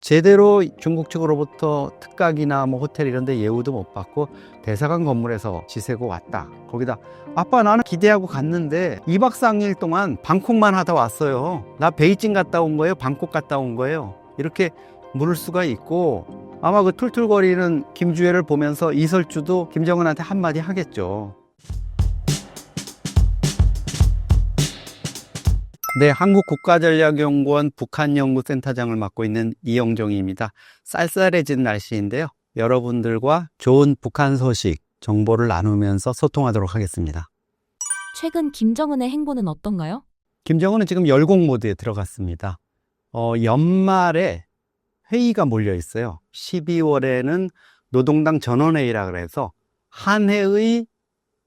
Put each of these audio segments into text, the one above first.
제대로 중국 측으로부터 특각이나 뭐 호텔 이런 데 예우도 못 받고 대사관 건물에서 지새고 왔다. 거기다 아빠 나는 기대하고 갔는데 2박 3일 동안 방콕만 하다 왔어요. 나 베이징 갔다 온 거예요. 방콕 갔다 온 거예요. 이렇게 물을 수가 있고 아마 그 툴툴거리는 김주애를 보면서 이설주도 김정은한테 한마디 하겠죠. 네, 한국국가전략연구원 북한연구센터장을 맡고 있는 이영종입니다. 쌀쌀해진 날씨인데요. 여러분들과 좋은 북한 소식, 정보를 나누면서 소통하도록 하겠습니다. 최근 김정은의 행보는 어떤가요? 김정은은 지금 열공 모드에 들어갔습니다. 연말에 회의가 몰려 있어요. 12월에는 노동당 전원회의라 그래서 한 해의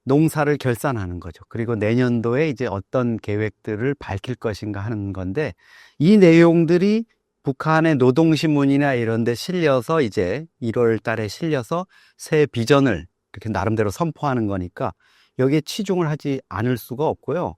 농사를 결산하는 거죠. 그리고 내년도에 이제 어떤 계획들을 밝힐 것인가 하는 건데, 이 내용들이 북한의 노동신문이나 이런 데 실려서 이제 1월 달에 실려서 새 비전을 이렇게 나름대로 선포하는 거니까 여기에 치중을 하지 않을 수가 없고요.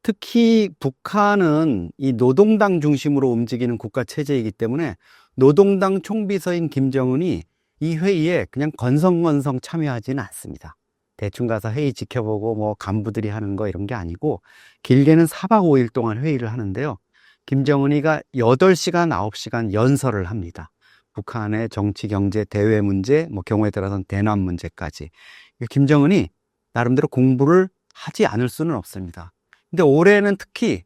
특히 북한은 이 노동당 중심으로 움직이는 국가 체제이기 때문에 노동당 총비서인 김정은이 이 회의에 그냥 건성건성 참여하지는 않습니다. 대충 가서 회의 지켜보고 뭐 간부들이 하는 거 이런 게 아니고 길게는 4박 5일 동안 회의를 하는데요. 김정은이가 8시간, 9시간 연설을 합니다. 북한의 정치, 경제, 대외 문제, 뭐 경우에 따라서는 대남 문제까지. 김정은이 나름대로 공부를 하지 않을 수는 없습니다. 근데 올해는 특히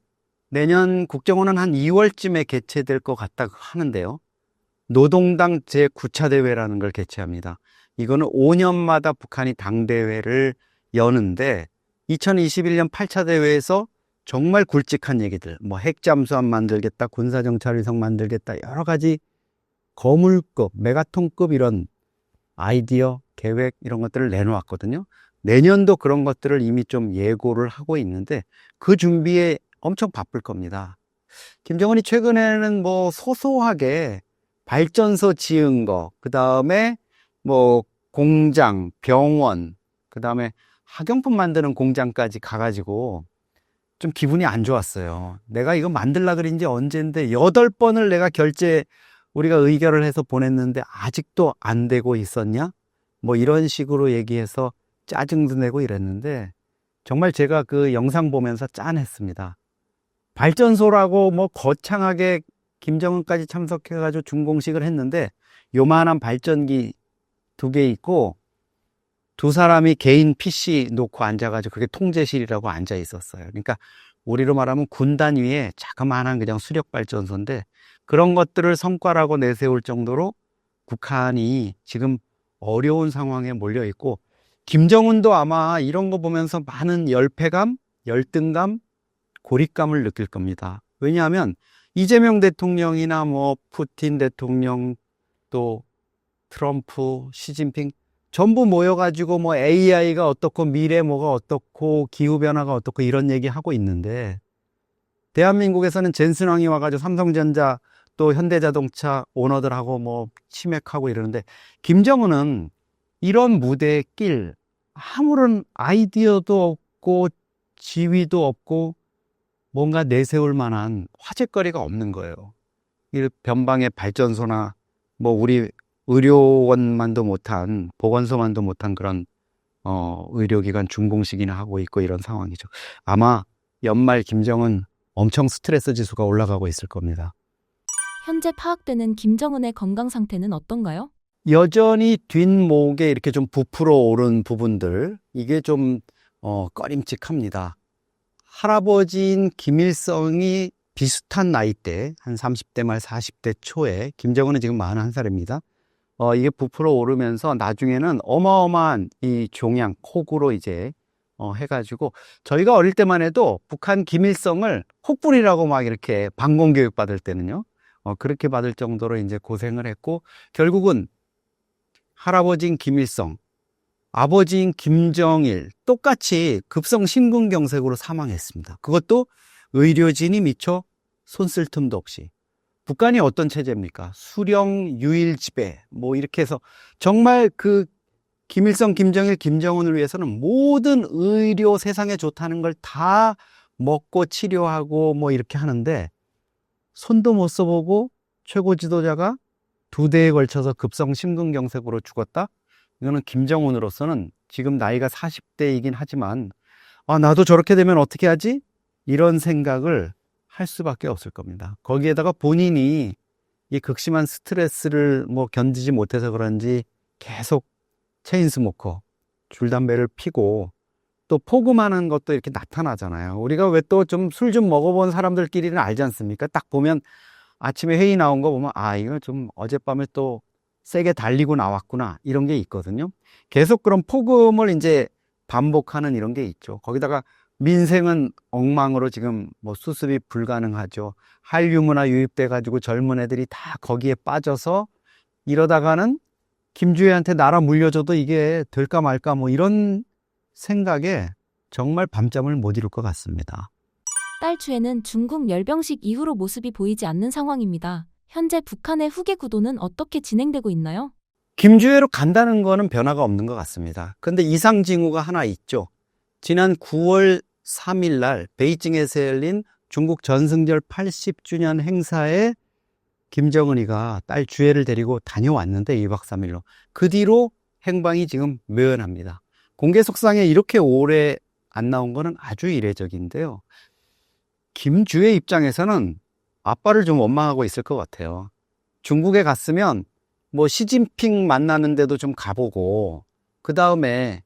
내년 국정원은 한 2월쯤에 개최될 것 같다고 하는데요. 노동당 제9차 대회라는 걸 개최합니다. 이거는 5년마다 북한이 당대회를 여는데 2021년 8차 대회에서 정말 굵직한 얘기들, 뭐 핵잠수함 만들겠다, 군사정찰위성 만들겠다, 여러 가지 거물급, 메가톤급 이런 아이디어, 계획 이런 것들을 내놓았거든요. 내년도 그런 것들을 이미 좀 예고를 하고 있는데 그 준비에 엄청 바쁠 겁니다. 김정은이 최근에는 뭐 소소하게 발전소 지은 거, 그 다음에 뭐 공장, 병원, 그 다음에 학용품 만드는 공장까지 가가지고 좀 기분이 안 좋았어요. 내가 이거 만들라 그린 지 언젠데 8번을 내가 우리가 의결을 해서 보냈는데 아직도 안 되고 있었냐? 뭐 이런 식으로 얘기해서 짜증도 내고 이랬는데 정말 제가 그 영상 보면서 짠했습니다. 발전소라고 뭐 거창하게 김정은까지 참석해가지고 준공식을 했는데 요만한 발전기 2개 있고 2사람이 개인 PC 놓고 앉아가지고 그게 통제실이라고 앉아 있었어요. 그러니까 우리로 말하면 군단 위에 자그마한 그냥 수력 발전소인데 그런 것들을 성과라고 내세울 정도로 북한이 지금 어려운 상황에 몰려 있고 김정은도 아마 이런 거 보면서 많은 열패감, 열등감, 고립감을 느낄 겁니다. 왜냐하면 이재명 대통령이나 뭐 푸틴 대통령 또 트럼프, 시진핑 전부 모여가지고 뭐 AI가 어떻고 미래 뭐가 어떻고 기후변화가 어떻고 이런 얘기 하고 있는데 대한민국에서는 젠슨왕이 와가지고 삼성전자 또 현대자동차 오너들하고 뭐 치맥하고 이러는데 김정은은 이런 무대에 낄 아무런 아이디어도 없고 지위도 없고 뭔가 내세울 만한 화제거리가 없는 거예요. 이 변방의 발전소나 뭐 우리 의료원만도 못한 보건소만도 못한 그런 의료기관 준공식이나 하고 있고 이런 상황이죠. 아마 연말 김정은 엄청 스트레스 지수가 올라가고 있을 겁니다. 현재 파악되는 김정은의 건강 상태는 어떤가요? 여전히 뒷목에 이렇게 좀 부풀어 오른 부분들 이게 좀 꺼림칙합니다. 할아버지인 김일성이 비슷한 나이대 한 30대 말 40대 초에 김정은은 지금 41살입니다. 이게 부풀어 오르면서 나중에는 어마어마한 이 종양, 폭우로 이제 해가지고 저희가 어릴 때만 해도 북한 김일성을 혹부리라고 막 이렇게 방공교육 받을 때는요. 그렇게 받을 정도로 이제 고생을 했고 결국은 할아버지인 김일성, 아버지인 김정일 똑같이 급성 심근경색으로 사망했습니다. 그것도 의료진이 미처 손 쓸 틈도 없이. 북한이 어떤 체제입니까? 수령, 유일, 지배 뭐 이렇게 해서 정말 그 김일성, 김정일, 김정은을 위해서는 모든 의료 세상에 좋다는 걸 다 먹고 치료하고 뭐 이렇게 하는데 손도 못 써보고 최고 지도자가 2대에 걸쳐서 급성 심근경색으로 죽었다? 이거는 김정은으로서는 지금 나이가 40대이긴 하지만 나도 저렇게 되면 어떻게 하지? 이런 생각을 할 수밖에 없을 겁니다. 거기에다가 본인이 이 극심한 스트레스를 견디지 못해서 그런지 계속 체인스모커, 줄담배를 피고 또 포금하는 것도 이렇게 나타나잖아요. 우리가 왜 또 좀 술 좀 먹어본 사람들끼리는 알지 않습니까? 딱 보면 아침에 회의 나온 거 보면 이거 좀 어젯밤에 또 세게 달리고 나왔구나 이런 게 있거든요. 계속 그런 포금을 이제 반복하는 이런 게 있죠. 거기다가 민생은 엉망으로 지금 수습이 불가능하죠. 한류 문화 유입돼 가지고 젊은 애들이 다 거기에 빠져서 이러다가는 김주혜한테 나라 물려줘도 이게 될까 말까 이런 생각에 정말 밤잠을 못 이룰 것 같습니다. 딸 주애는 중국 열병식 이후로 모습이 보이지 않는 상황입니다. 현재 북한의 후계 구도는 어떻게 진행되고 있나요? 김주혜로 간다는 거는 변화가 없는 것 같습니다. 근데 이상 징후가 하나 있죠. 지난 9월 3일 날 베이징에서 열린 중국 전승절 80주년 행사에 김정은이가 딸 주애를 데리고 다녀왔는데 2박 3일로. 그 뒤로 행방이 지금 묘연합니다. 공개 석상에 이렇게 오래 안 나온 거는 아주 이례적인데요. 김주혜 입장에서는 아빠를 좀 원망하고 있을 것 같아요. 중국에 갔으면 시진핑 만나는데도 좀 가보고, 그 다음에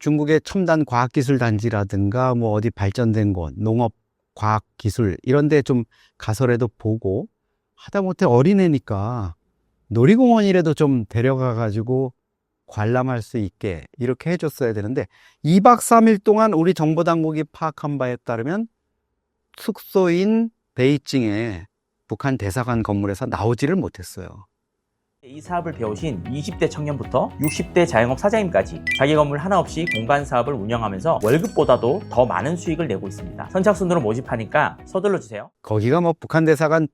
중국의 첨단 과학기술 단지라든가 어디 발전된 곳, 농업 과학기술 이런 데 좀 가서라도 보고, 하다못해 어린애니까 놀이공원이라도 좀 데려가 가지고 관람할 수 있게 이렇게 해줬어야 되는데 2박 3일 동안 우리 정보당국이 파악한 바에 따르면 숙소인 베이징에 북한 대사관 건물에서 나오지를 못했어요. 이 사업을 배우신 20대 청년부터 60대 자영업 사장님까지 자기 건물 하나 없이 공간 사업을 운영하면서 월급보다도 더 많은 수익을 내고 있습니다. 선착순으로 모집하니까 서둘러 주세요. 거기가 북한 대사관,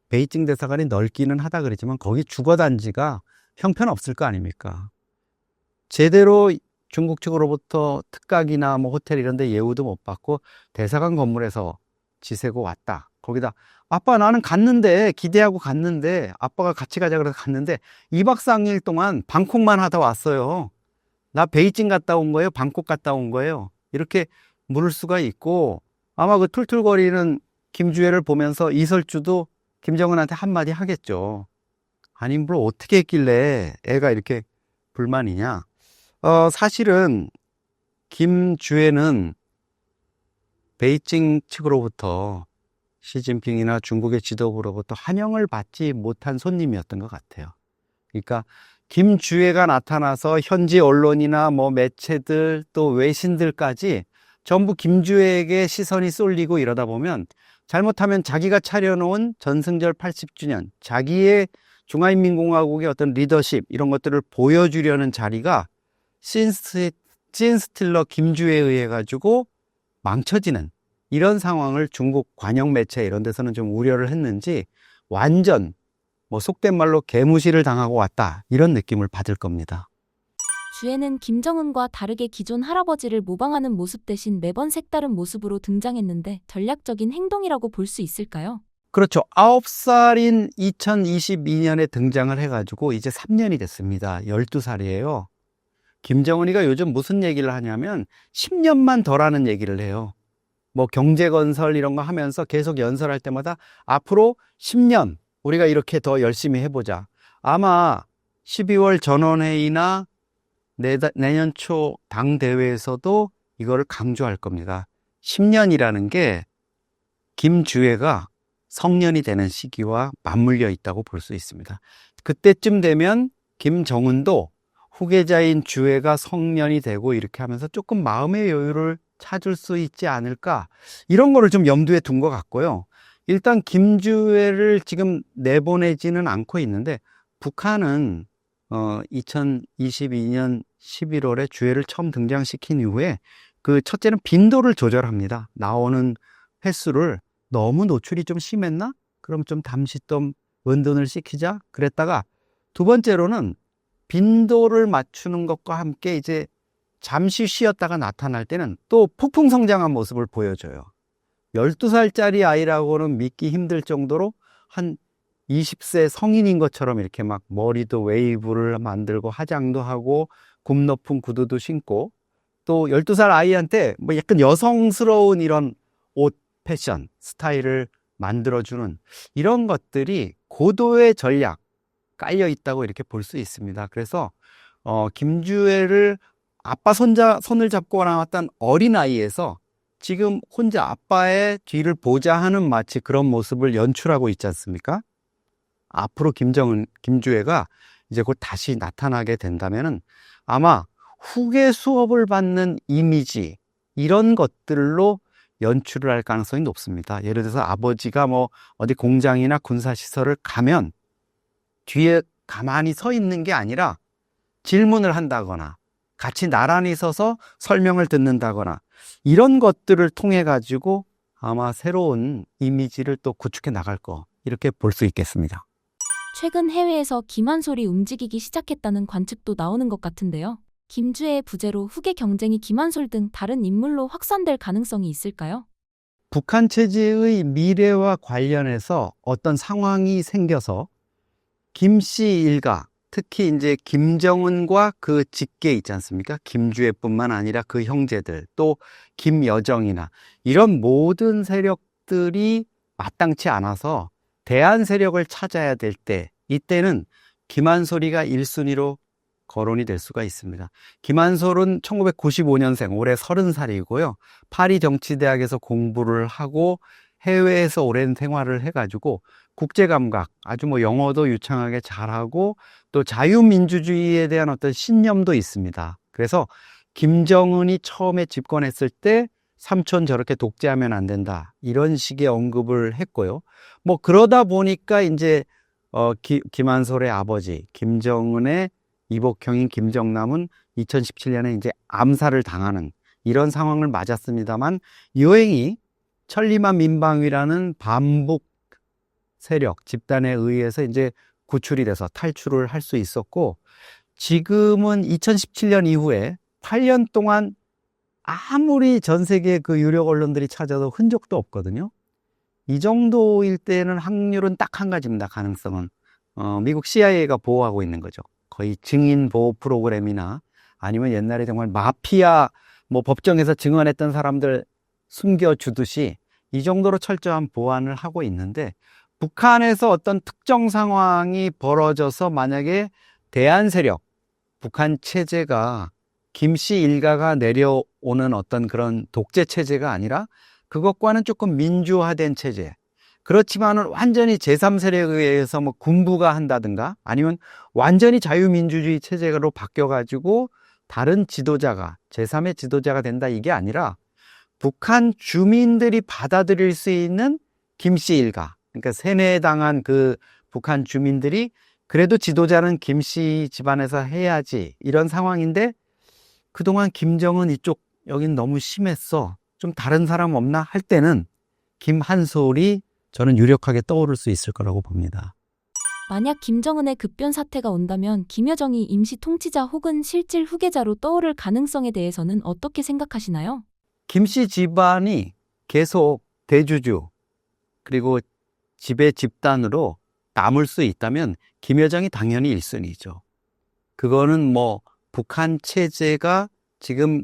베이징 대사관이 넓기는 하다 그랬지만 거기 주거단지가 형편없을 거 아닙니까? 제대로 중국 측으로부터 특각이나 호텔 이런 데 예우도 못 받고 대사관 건물에서 지새고 왔다. 거기다 아빠 나는 갔는데 기대하고 갔는데 아빠가 같이 가자 그래서 갔는데 2박 3일 동안 방콕만 하다 왔어요. 나 베이징 갔다 온 거예요? 방콕 갔다 온 거예요? 이렇게 물을 수가 있고 아마 그 툴툴거리는 김주혜를 보면서 이설주도 김정은한테 한마디 하겠죠. 아니 뭘 어떻게 했길래 애가 이렇게 불만이냐. 사실은 김주혜는 베이징 측으로부터 시진핑이나 중국의 지도부로부터 환영을 받지 못한 손님이었던 것 같아요. 그러니까 김주혜가 나타나서 현지 언론이나 매체들 또 외신들까지 전부 김주혜에게 시선이 쏠리고 이러다 보면 잘못하면 자기가 차려놓은 전승절 80주년, 자기의 중화인민공화국의 어떤 리더십 이런 것들을 보여주려는 자리가 씬스틸러 김주혜에 의해 가지고 망쳐지는 이런 상황을 중국 관영 매체 이런 데서는 좀 우려를 했는지 완전 속된 말로 개무시를 당하고 왔다 이런 느낌을 받을 겁니다. 주애는 김정은과 다르게 기존 할아버지를 모방하는 모습 대신 매번 색다른 모습으로 등장했는데 전략적인 행동이라고 볼 수 있을까요? 그렇죠. 9살인 2022년에 등장을 해가지고 이제 3년이 됐습니다. 12살이에요. 김정은이가 요즘 무슨 얘기를 하냐면 10년만 더 라는 얘기를 해요. 경제건설 이런 거 하면서 계속 연설할 때마다 앞으로 10년 우리가 이렇게 더 열심히 해보자. 아마 12월 전원회의나 내년 초 당대회에서도 이거를 강조할 겁니다. 10년이라는 게 김주혜가 성년이 되는 시기와 맞물려 있다고 볼 수 있습니다. 그때쯤 되면 김정은도 후계자인 주애가 성년이 되고 이렇게 하면서 조금 마음의 여유를 찾을 수 있지 않을까 이런 거를 좀 염두에 둔 것 같고요. 일단 김주애를 지금 내보내지는 않고 있는데 북한은 2022년 11월에 주애를 처음 등장시킨 이후에 그 첫째는 빈도를 조절합니다. 나오는 횟수를 너무 노출이 좀 심했나? 그럼 좀 잠시 좀 은둔을 시키자 그랬다가 두 번째로는 빈도를 맞추는 것과 함께 이제 잠시 쉬었다가 나타날 때는 또 폭풍 성장한 모습을 보여줘요. 12살짜리 아이라고는 믿기 힘들 정도로 한 20세 성인인 것처럼 이렇게 막 머리도 웨이브를 만들고 화장도 하고 굽 높은 구두도 신고 또 12살 아이한테 뭐 약간 여성스러운 이런 옷 패션 스타일을 만들어주는 이런 것들이 고도의 전략 깔려 있다고 이렇게 볼 수 있습니다. 그래서 김주애를 아빠 손을 잡고 나왔던 어린아이에서 지금 혼자 아빠의 뒤를 보자 하는 마치 그런 모습을 연출하고 있지 않습니까? 앞으로 김주애가 이제 곧 다시 나타나게 된다면은 아마 후계 수업을 받는 이미지, 이런 것들로 연출을 할 가능성이 높습니다. 예를 들어서 아버지가 뭐 어디 공장이나 군사시설을 가면 뒤에 가만히 서 있는 게 아니라 질문을 한다거나 같이 나란히 서서 설명을 듣는다거나 이런 것들을 통해 가지고 아마 새로운 이미지를 또 구축해 나갈 거, 이렇게 볼 수 있겠습니다. 최근 해외에서 김한솔이 움직이기 시작했다는 관측도 나오는 것 같은데요. 김주애의 부재로 후계 경쟁이 김한솔 등 다른 인물로 확산될 가능성이 있을까요? 북한 체제의 미래와 관련해서 어떤 상황이 생겨서 김씨 일가, 특히 이제 김정은과 그 직계 있지 않습니까? 김주애뿐만 아니라 그 형제들, 또 김여정이나 이런 모든 세력들이 마땅치 않아서 대안 세력을 찾아야 될 때, 이때는 김한솔이가 1순위로 거론이 될 수가 있습니다. 김한솔은 1995년생, 올해 30살이고요. 파리 정치대학에서 공부를 하고 해외에서 오랜 생활을 해가지고 국제감각, 아주 뭐 영어도 유창하게 잘하고 또 자유민주주의에 대한 어떤 신념도 있습니다. 그래서 김정은이 처음에 집권했을 때 삼촌 저렇게 독재하면 안 된다, 이런 식의 언급을 했고요. 뭐 그러다 보니까 이제 김한솔의 아버지 김정은의 이복형인 김정남은 2017년에 이제 암살을 당하는 이런 상황을 맞았습니다만, 유행이 천리만 민방위라는 반북 세력 집단에 의해서 이제 구출이 돼서 탈출을 할 수 있었고, 지금은 2017년 이후에 8년 동안 아무리 전 세계 그 유력 언론들이 찾아도 흔적도 없거든요. 이 정도일 때는 확률은 딱 한 가지입니다. 가능성은 미국 CIA가 보호하고 있는 거죠. 거의 증인 보호 프로그램이나 아니면 옛날에 정말 마피아, 뭐 법정에서 증언했던 사람들 숨겨주듯이 이 정도로 철저한 보안을 하고 있는데, 북한에서 어떤 특정 상황이 벌어져서 만약에 대안 세력, 북한 체제가 김씨 일가가 내려오는 어떤 그런 독재 체제가 아니라 그것과는 조금 민주화된 체제, 그렇지만은 완전히 제3세력에 의해서 뭐 군부가 한다든가 아니면 완전히 자유민주주의 체제로 바뀌어가지고 다른 지도자가, 제3의 지도자가 된다, 이게 아니라 북한 주민들이 받아들일 수 있는 김씨 일가, 그러니까 세뇌당한 그 북한 주민들이 그래도 지도자는 김씨 집안에서 해야지, 이런 상황인데 그동안 김정은 이쪽 여긴 너무 심했어, 좀 다른 사람 없나 할 때는 김한솔이 저는 유력하게 떠오를 수 있을 거라고 봅니다. 만약 김정은의 급변 사태가 온다면 김여정이 임시 통치자 혹은 실질 후계자로 떠오를 가능성에 대해서는 어떻게 생각하시나요? 김씨 집안이 계속 대주주 그리고 지배 집단으로 남을 수 있다면 김여정이 당연히 1순위죠. 그거는 뭐 북한 체제가 지금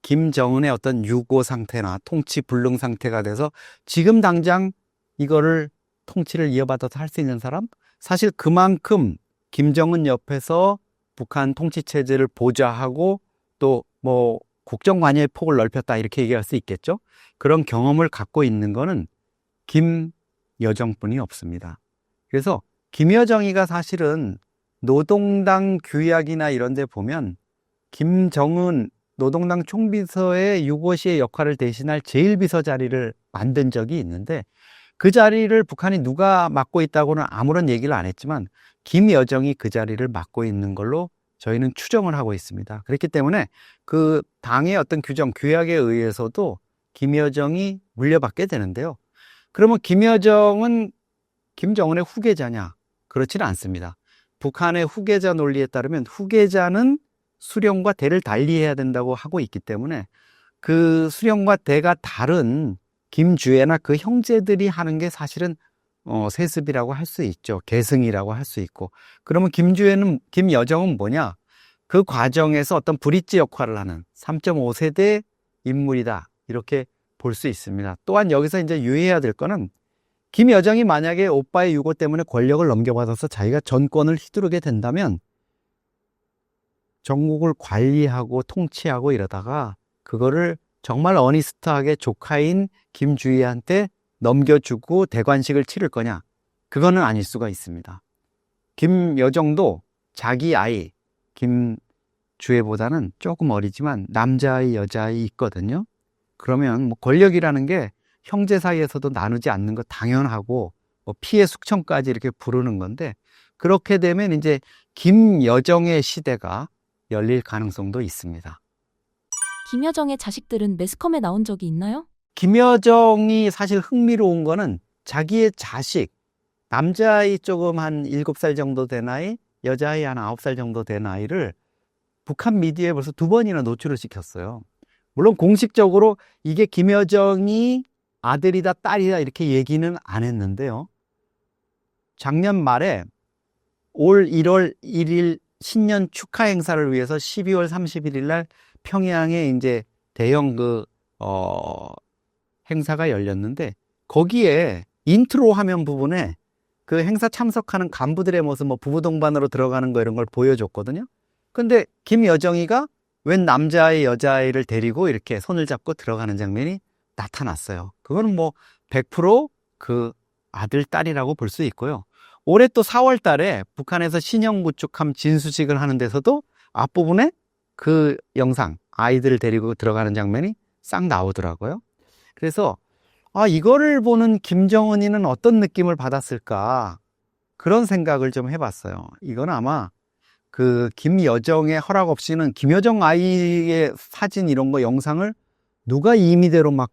김정은의 어떤 유고 상태나 통치 불능 상태가 돼서 지금 당장 이거를 통치를 이어받아서 할 수 있는 사람? 사실 그만큼 김정은 옆에서 북한 통치 체제를 보좌하고 또 뭐 국정 관여의 폭을 넓혔다, 이렇게 얘기할 수 있겠죠. 그런 경험을 갖고 있는 거는 김여정뿐이 없습니다. 그래서 김여정이가 사실은 노동당 규약이나 이런 데 보면 김정은 노동당 총비서의 유고시의 역할을 대신할 제1비서 자리를 만든 적이 있는데, 그 자리를 북한이 누가 맡고 있다고는 아무런 얘기를 안 했지만 김여정이 그 자리를 맡고 있는 걸로 저희는 추정을 하고 있습니다. 그렇기 때문에 그 당의 어떤 규정, 규약에 의해서도 김여정이 물려받게 되는데요. 그러면 김여정은 김정은의 후계자냐? 그렇지는 않습니다. 북한의 후계자 논리에 따르면 후계자는 수령과 대를 달리해야 된다고 하고 있기 때문에 그 수령과 대가 다른 김주애나 그 형제들이 하는 게 사실은 세습이라고 할 수 있죠. 계승이라고 할 수 있고. 그러면 김여정은 뭐냐? 그 과정에서 어떤 브릿지 역할을 하는 3.5세대 인물이다. 이렇게 볼 수 있습니다. 또한 여기서 이제 유의해야 될 거는 김여정이 만약에 오빠의 유고 때문에 권력을 넘겨받아서 자기가 전권을 휘두르게 된다면 전국을 관리하고 통치하고 이러다가 그거를 정말 어니스트하게 조카인 김주희한테 넘겨주고 대관식을 치를 거냐? 그거는 아닐 수가 있습니다. 김여정도 자기 아이 김주혜보다는 조금 어리지만 남자아이 여자아이 있거든요. 그러면 뭐 권력이라는 게 형제 사이에서도 나누지 않는 거 당연하고 뭐 피해 숙청까지 이렇게 부르는 건데 그렇게 되면 이제 김여정의 시대가 열릴 가능성도 있습니다. 김여정의 자식들은 매스컴에 나온 적이 있나요? 김여정이 사실 흥미로운 거는 자기의 자식, 남자아이 조금 한 7살 정도 된 아이, 여자아이 한 9살 정도 된 아이를 북한 미디어에 벌써 2번이나 노출을 시켰어요. 물론 공식적으로 이게 김여정이 아들이다 딸이다 이렇게 얘기는 안 했는데요. 작년 말에 올 1월 1일 신년 축하 행사를 위해서 12월 31일 날 평양에 이제 대형 행사가 열렸는데 거기에 인트로 화면 부분에 그 행사 참석하는 간부들의 모습, 뭐 부부 동반으로 들어가는 거 이런 걸 보여줬거든요. 근데 김여정이가 웬 남자아이 여자아이를 데리고 이렇게 손을 잡고 들어가는 장면이 나타났어요. 그거는 뭐 100% 아들, 딸이라고 볼 수 있고요. 올해 또 4월 달에 북한에서 신형 구축함 진수식을 하는 데서도 앞부분에 그 영상, 아이들을 데리고 들어가는 장면이 싹 나오더라고요. 그래서 이거를 보는 김정은이는 어떤 느낌을 받았을까? 그런 생각을 좀 해봤어요. 이건 아마 그 김여정의 허락 없이는 김여정 아이의 사진 이런 거 영상을 누가 임의대로 막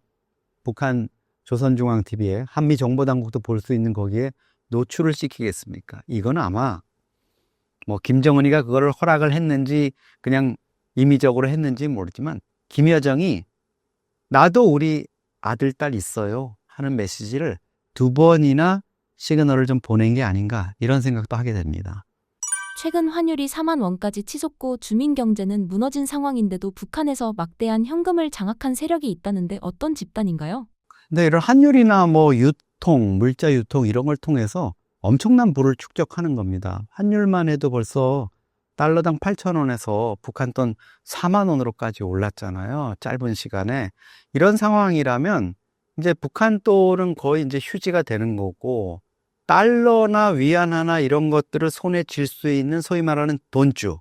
북한 조선중앙TV에 한미정보당국도 볼 수 있는 거기에 노출을 시키겠습니까? 이건 아마 뭐 김정은이가 그거를 허락을 했는지 그냥 임의적으로 했는지 모르지만 김여정이 나도 우리 아들, 딸 있어요 하는 메시지를 2번이나 시그널을 좀 보낸 게 아닌가 이런 생각도 하게 됩니다. 최근 환율이 4만 원까지 치솟고 주민 경제는 무너진 상황인데도 북한에서 막대한 현금을 장악한 세력이 있다는데 어떤 집단인가요? 근데 이런 환율이나 뭐 유통, 물자 유통 이런 걸 통해서 엄청난 부를 축적하는 겁니다. 환율만 해도 벌써 달러당 8,000원에서 북한 돈 4만 원으로까지 올랐잖아요. 짧은 시간에. 이런 상황이라면 이제 북한 돈은 거의 이제 휴지가 되는 거고 달러나 위안화나 이런 것들을 손에 쥘 수 있는 소위 말하는 돈주,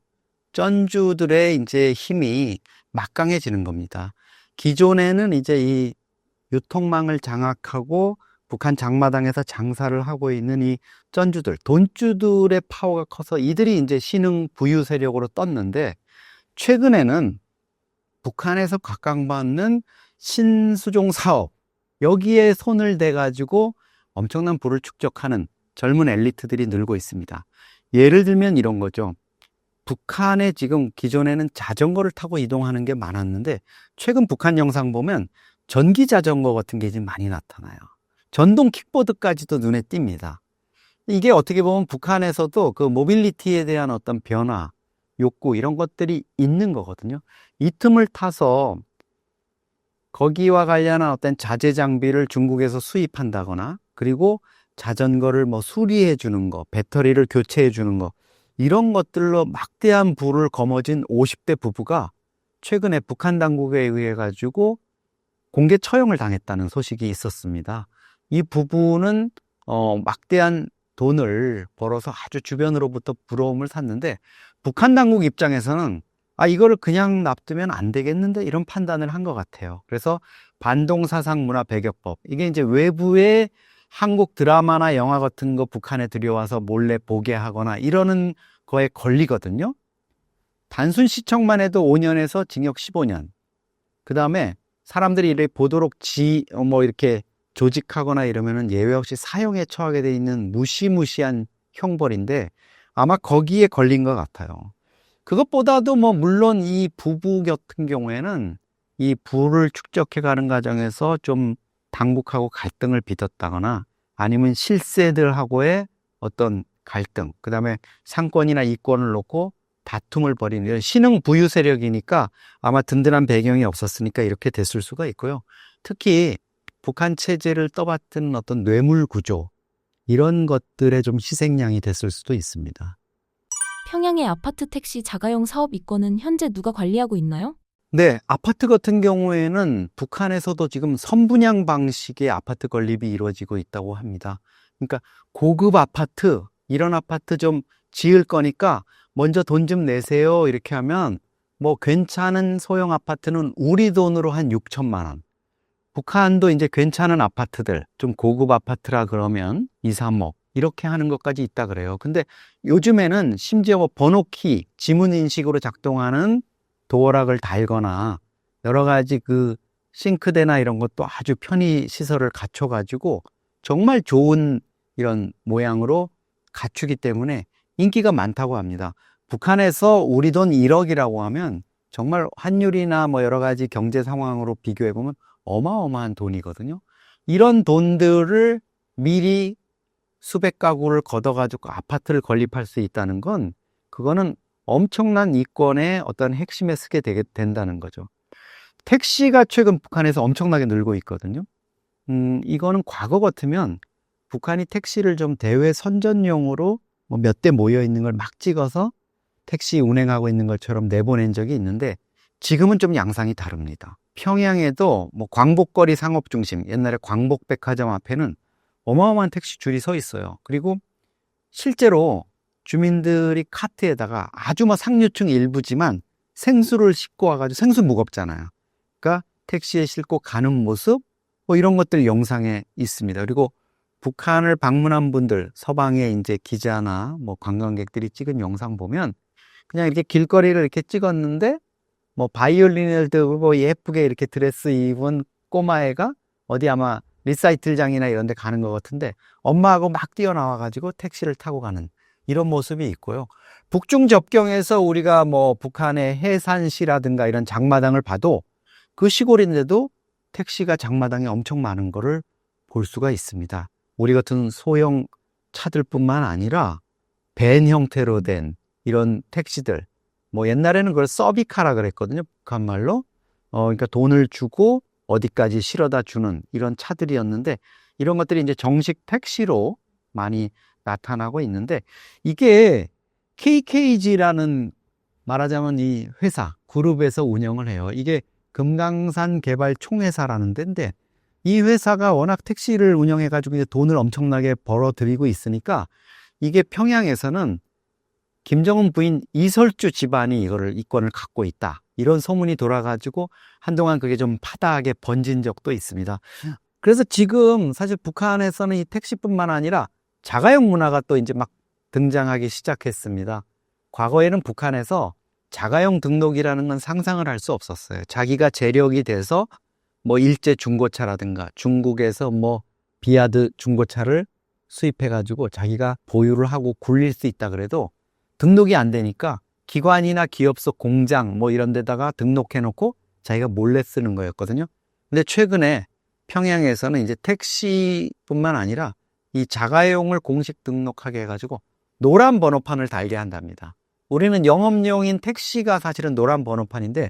쩐주들의 이제 힘이 막강해지는 겁니다. 기존에는 이제 이 유통망을 장악하고 북한 장마당에서 장사를 하고 있는 이 쩐주들, 돈주들의 파워가 커서 이들이 이제 신흥 부유 세력으로 떴는데 최근에는 북한에서 각광받는 신수종 사업, 여기에 손을 대가지고 엄청난 부를 축적하는 젊은 엘리트들이 늘고 있습니다. 예를 들면 이런 거죠. 북한에 지금 기존에는 자전거를 타고 이동하는 게 많았는데 최근 북한 영상 보면 전기 자전거 같은 게 지금 많이 나타나요. 전동 킥보드까지도 눈에 띕니다. 이게 어떻게 보면 북한에서도 그 모빌리티에 대한 어떤 변화, 욕구 이런 것들이 있는 거거든요. 이 틈을 타서 거기와 관련한 어떤 자재 장비를 중국에서 수입한다거나 그리고 자전거를 뭐 수리해 주는 거, 배터리를 교체해 주는 거 이런 것들로 막대한 부를 거머쥔 50대 부부가 최근에 북한 당국에 의해 가지고 공개 처형을 당했다는 소식이 있었습니다. 이 부부는 막대한 돈을 벌어서 아주 주변으로부터 부러움을 샀는데 북한 당국 입장에서는 이거를 그냥 놔두면 안 되겠는데 이런 판단을 한 것 같아요. 그래서 반동사상문화배격법 이게 이제 외부의 한국 드라마나 영화 같은 거 북한에 들여와서 몰래 보게 하거나 이러는 거에 걸리거든요. 단순 시청만 해도 5년에서 징역 15년. 그 다음에 사람들이 이렇게 보도록 이렇게 조직하거나 이러면은 예외 없이 사형에 처하게 돼 있는 무시무시한 형벌인데 아마 거기에 걸린 것 같아요. 그것보다도 물론 이 부부 같은 경우에는 이 부를 축적해 가는 과정에서 좀 당국하고 갈등을 빚었다거나 아니면 실세들하고의 어떤 갈등, 그 다음에 상권이나 이권을 놓고 다툼을 벌이는 이런 신흥 부유 세력이니까 아마 든든한 배경이 없었으니까 이렇게 됐을 수가 있고요. 특히 북한 체제를 떠받드는 어떤 뇌물 구조, 이런 것들에 좀 희생양이 됐을 수도 있습니다. 평양의 아파트 택시 자가용 사업 이권은 현재 누가 관리하고 있나요? 네, 아파트 같은 경우에는 북한에서도 지금 선분양 방식의 아파트 건립이 이루어지고 있다고 합니다. 그러니까 고급 아파트, 이런 아파트 좀 지을 거니까 먼저 돈 좀 내세요. 이렇게 하면 뭐 괜찮은 소형 아파트는 우리 돈으로 한 6천만 원. 북한도 이제 괜찮은 아파트들, 좀 고급 아파트라 그러면 2, 3억 이렇게 하는 것까지 있다 그래요. 근데 요즘에는 심지어 뭐 번호키, 지문 인식으로 작동하는 도어락을 달거나 여러 가지 그 싱크대나 이런 것도 아주 편의 시설을 갖춰가지고 정말 좋은 이런 모양으로 갖추기 때문에 인기가 많다고 합니다. 북한에서 우리 돈 1억이라고 하면 정말 환율이나 뭐 여러 가지 경제 상황으로 비교해 보면 어마어마한 돈이거든요. 이런 돈들을 미리 수백 가구를 걷어가지고 아파트를 건립할 수 있다는 건 그거는 엄청난 이권의 어떤 핵심에 쓰게 된다는 거죠. 택시가 최근 북한에서 엄청나게 늘고 있거든요. 이거는 과거 같으면 북한이 택시를 좀 대외 선전용으로 뭐 몇 대 모여 있는 걸 막 찍어서 택시 운행하고 있는 것처럼 내보낸 적이 있는데 지금은 좀 양상이 다릅니다. 평양에도 뭐 광복거리 상업중심, 옛날에 광복백화점 앞에는 어마어마한 택시 줄이 서 있어요. 그리고 실제로 주민들이 카트에다가 아주 뭐 상류층 일부지만 생수를 싣고 와가지고 생수 무겁잖아요. 그러니까 택시에 싣고 가는 모습 뭐 이런 것들 영상에 있습니다. 그리고 북한을 방문한 분들, 서방의 이제 기자나 뭐 관광객들이 찍은 영상 보면 그냥 이렇게 길거리를 이렇게 찍었는데 뭐 바이올린을 들고 예쁘게 이렇게 드레스 입은 꼬마애가 어디 아마 리사이틀장이나 이런 데 가는 것 같은데 엄마하고 막 뛰어나와가지고 택시를 타고 가는 이런 모습이 있고요. 북중 접경에서 우리가 뭐 북한의 해산시라든가 이런 장마당을 봐도 그 시골인데도 택시가 장마당에 엄청 많은 거를 볼 수가 있습니다. 우리 같은 소형 차들뿐만 아니라 밴 형태로 된 이런 택시들, 뭐 옛날에는 그걸 서비카라 그랬거든요. 북한 말로. 그러니까 돈을 주고 어디까지 실어다 주는 이런 차들이었는데 이런 것들이 이제 정식 택시로 많이 나타나고 있는데 이게 KKG라는 말하자면 이 회사, 그룹에서 운영을 해요. 이게 금강산 개발 총회사라는 데인데 이 회사가 워낙 택시를 운영해가지고 이제 돈을 엄청나게 벌어들이고 있으니까 이게 평양에서는 김정은 부인 이설주 집안이 이거를 이권을 갖고 있다. 이런 소문이 돌아가지고 한동안 그게 좀 파다하게 번진 적도 있습니다. 그래서 지금 사실 북한에서는 이 택시뿐만 아니라 자가용 문화가 또 이제 막 등장하기 시작했습니다. 과거에는 북한에서 자가용 등록이라는 건 상상을 할 수 없었어요. 자기가 재력이 돼서 뭐 일제 중고차라든가 중국에서 뭐 비아드 중고차를 수입해가지고 자기가 보유를 하고 굴릴 수 있다 그래도 등록이 안 되니까 기관이나 기업 속 공장 뭐 이런 데다가 등록해 놓고 자기가 몰래 쓰는 거였거든요. 근데 최근에 평양에서는 이제 택시뿐만 아니라 이 자가용을 공식 등록하게 해가지고 노란 번호판을 달게 한답니다. 우리는 영업용인 택시가 사실은 노란 번호판인데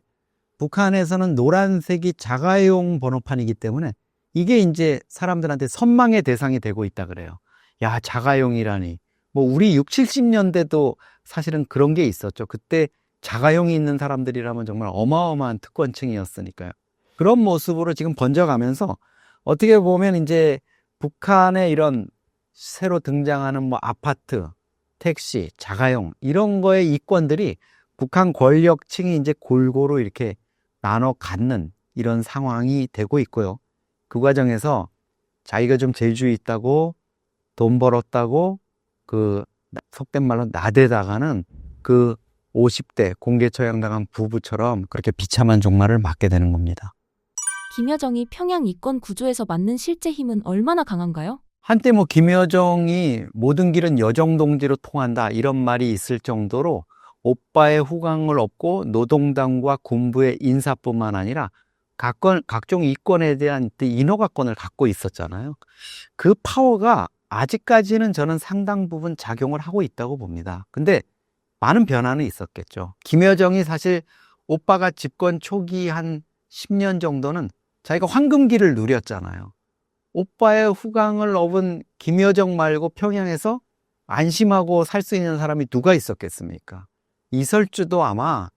북한에서는 노란색이 자가용 번호판이기 때문에 이게 이제 사람들한테 선망의 대상이 되고 있다 그래요. 야, 자가용이라니. 뭐 우리 60, 70년대도 사실은 그런 게 있었죠. 그때 자가용이 있는 사람들이라면 정말 어마어마한 특권층이었으니까요. 그런 모습으로 지금 번져가면서 어떻게 보면 이제 북한의 이런 새로 등장하는 뭐 아파트, 택시, 자가용 이런 거의 이권들이 북한 권력층이 이제 골고루 이렇게 나눠 갖는 이런 상황이 되고 있고요. 그 과정에서 자기가 좀 재주 있다고 돈 벌었다고 그 속된 말로 나대다가는 그 50대 공개 처형당한 부부처럼 그렇게 비참한 종말을 맞게 되는 겁니다. 김여정이 평양 이권 구조에서 맡는 실제 힘은 얼마나 강한가요? 한때 뭐 김여정이 모든 길은 여정동지로 통한다 이런 말이 있을 정도로 오빠의 후광을 얻고 노동당과 군부의 인사뿐만 아니라 각종 이권에 대한 인허가권을 갖고 있었잖아요. 그 파워가 아직까지는 저는 상당 부분 작용을 하고 있다고 봅니다. 근데 많은 변화는 있었겠죠. 김여정이 사실 오빠가 집권 초기 한 10년 정도는 자기가 황금기를 누렸잖아요. 오빠의 후광을 업은 김여정 말고 평양에서 안심하고 살 수 있는 사람이 누가 있었겠습니까? 이설주도 아마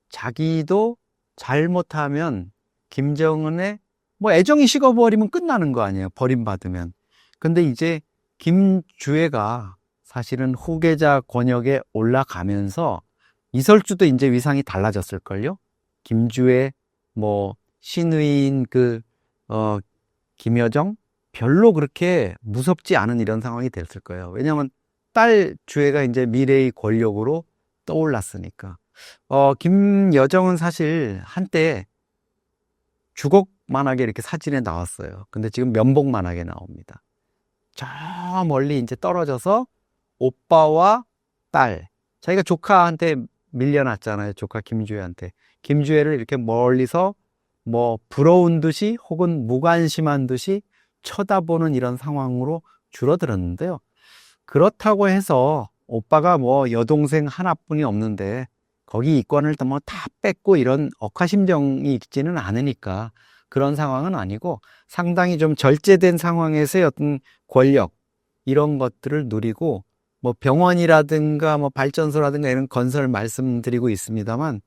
자기도 잘못하면 김정은의 애정이 식어버리면 끝나는 거 아니에요. 버림받으면. 근데 이제 김주애가 사실은 후계자 권역에 올라가면서 이설주도 이제 위상이 달라졌을걸요? 김주애, 신의인 김여정? 별로 그렇게 무섭지 않은 이런 상황이 됐을 거예요. 왜냐하면 딸 주애가 이제 미래의 권력으로 떠올랐으니까. 김여정은 사실 한때 주걱만하게 이렇게 사진에 나왔어요. 근데 지금 면목만하게 나옵니다. 저 멀리 이제 떨어져서 오빠와 딸, 자기가 조카한테 밀려났잖아요. 조카 김주애한테. 김주애를 이렇게 멀리서 부러운 듯이 혹은 무관심한 듯이 쳐다보는 이런 상황으로 줄어들었는데요. 그렇다고 해서 오빠가 여동생 하나뿐이 없는데 거기 이권을 다 뺏고 이런 억하심정이 있지는 않으니까 그런 상황은 아니고 상당히 좀 절제된 상황에서의 어떤 권력 이런 것들을 누리고 병원이라든가 발전소라든가 이런 건설 말씀드리고 있습니다만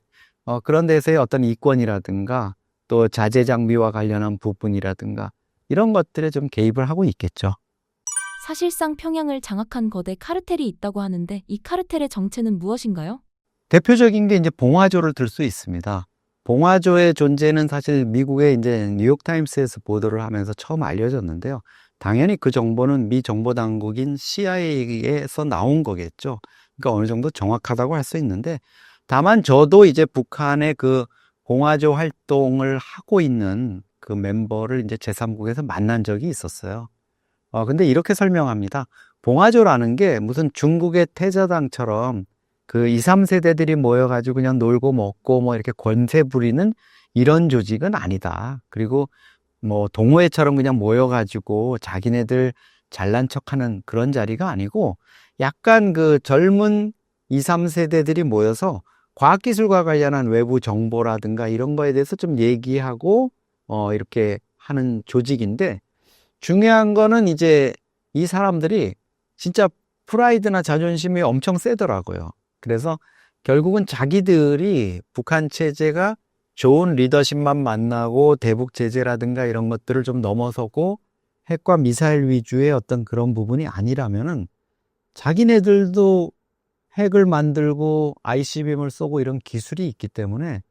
그런 데서의 어떤 이권이라든가 또 자재 장비와 관련한 부분이라든가 이런 것들에 좀 개입을 하고 있겠죠. 사실상 평양을 장악한 거대 카르텔이 있다고 하는데 이 카르텔의 정체는 무엇인가요? 대표적인 게 이제 봉화조를 들 수 있습니다. 봉화조의 존재는 사실 미국의 이제 뉴욕타임스에서 보도를 하면서 처음 알려졌는데요. 당연히 그 정보는 미 정보 당국인 CIA에서 나온 거겠죠. 그러니까 어느 정도 정확하다고 할 수 있는데, 다만 저도 이제 북한의 그 봉화조 활동을 하고 있는 그 멤버를 이제 제3국에서 만난 적이 있었어요. 근데 이렇게 설명합니다. 봉화조라는 게 무슨 중국의 태자당처럼 그 2, 3세대들이 모여가지고 그냥 놀고 먹고 이렇게 권세 부리는 이런 조직은 아니다. 그리고 동호회처럼 그냥 모여가지고 자기네들 잘난 척하는 그런 자리가 아니고 약간 그 젊은 2, 3세대들이 모여서 과학기술과 관련한 외부 정보라든가 이런 거에 대해서 좀 얘기하고 이렇게 하는 조직인데, 중요한 거는 이제 이 사람들이 진짜 프라이드나 자존심이 엄청 세더라고요. 그래서 결국은 자기들이 북한 체제가 좋은 리더십만 만나고 대북 제재라든가 이런 것들을 좀 넘어서고 핵과 미사일 위주의 어떤 그런 부분이 아니라면은 자기네들도 핵을 만들고 ICBM을 쏘고 이런 기술이 있기 때문에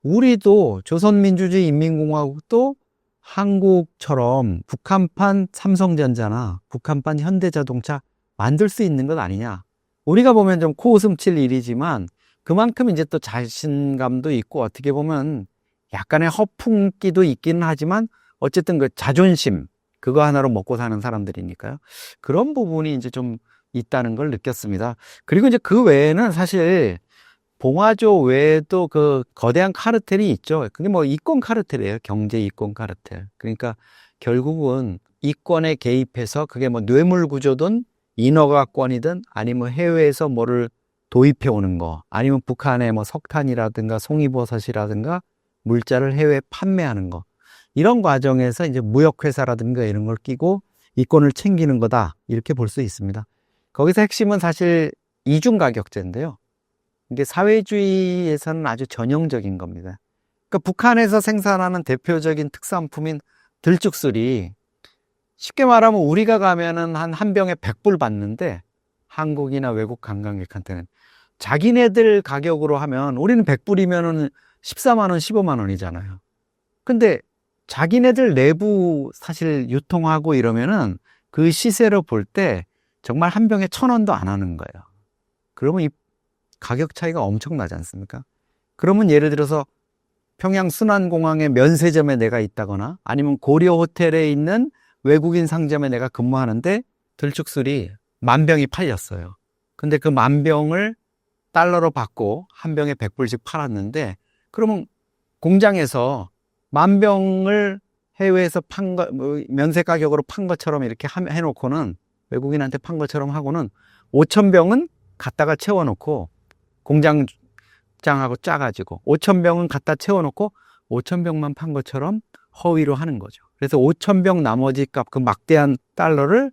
우리도 조선민주주의 인민공화국도 한국처럼 북한판 삼성전자나 북한판 현대자동차 만들 수 있는 것 아니냐. 우리가 보면 좀 코웃음 칠 일이지만 그만큼 이제 또 자신감도 있고 어떻게 보면 약간의 허풍기도 있기는 하지만 어쨌든 그 자존심, 그거 하나로 먹고 사는 사람들이니까요. 그런 부분이 이제 좀 있다는 걸 느꼈습니다. 그리고 이제 그 외에는 사실 봉화조 외에도 그 거대한 카르텔이 있죠. 그게 이권 카르텔이에요. 경제 이권 카르텔. 그러니까 결국은 이권에 개입해서 그게 뇌물 구조든 인허가권이든 아니면 해외에서 뭐를 도입해 오는 거, 아니면 북한의 석탄이라든가 송이버섯이라든가 물자를 해외에 판매하는 거, 이런 과정에서 이제 무역회사라든가 이런 걸 끼고 이권을 챙기는 거다, 이렇게 볼 수 있습니다. 거기서 핵심은 사실 이중가격제인데요. 이게 사회주의에서는 아주 전형적인 겁니다. 그러니까 북한에서 생산하는 대표적인 특산품인 들쭉술이 쉽게 말하면 우리가 가면은 한 병에 100불 받는데 한국이나 외국 관광객한테는 자기네들 가격으로 하면 우리는 100불이면은 14만 원, 15만 원이잖아요. 근데 자기네들 내부 사실 유통하고 이러면은 그 시세로 볼 때 정말 한 병에 1,000원도 안 하는 거예요. 그러면 이 가격 차이가 엄청나지 않습니까? 그러면 예를 들어서 평양 순환공항의 면세점에 내가 있다거나 아니면 고려 호텔에 있는 외국인 상점에 내가 근무하는데 들쭉술이 10,000병이 팔렸어요. 근데 그 10,000병을 달러로 받고 한 병에 100불씩 팔았는데, 그러면 공장에서 10,000병을 해외에서 면세 가격으로 판 것처럼 이렇게 해놓고는, 외국인한테 판 것처럼 하고는 5,000병은 갖다가 채워놓고, 공장장하고 짜가지고 5,000병은 갖다 채워놓고 5,000병만 판 것처럼 허위로 하는 거죠. 그래서 5,000병 나머지 값, 그 막대한 달러를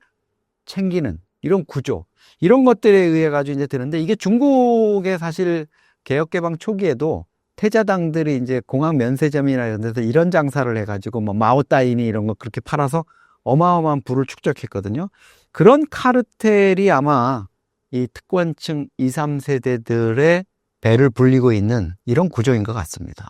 챙기는 이런 구조, 이런 것들에 의해 가지고 이제 되는데, 이게 중국의 사실 개혁개방 초기에도 태자당들이 이제 공항 면세점이나 이런 데서 이런 장사를 해가지고 뭐 마오따이니 이런 거 그렇게 팔아서 어마어마한 부를 축적했거든요. 그런 카르텔이 아마 이 특권층 2, 3세대들의 배를 불리고 있는 이런 구조인 것 같습니다.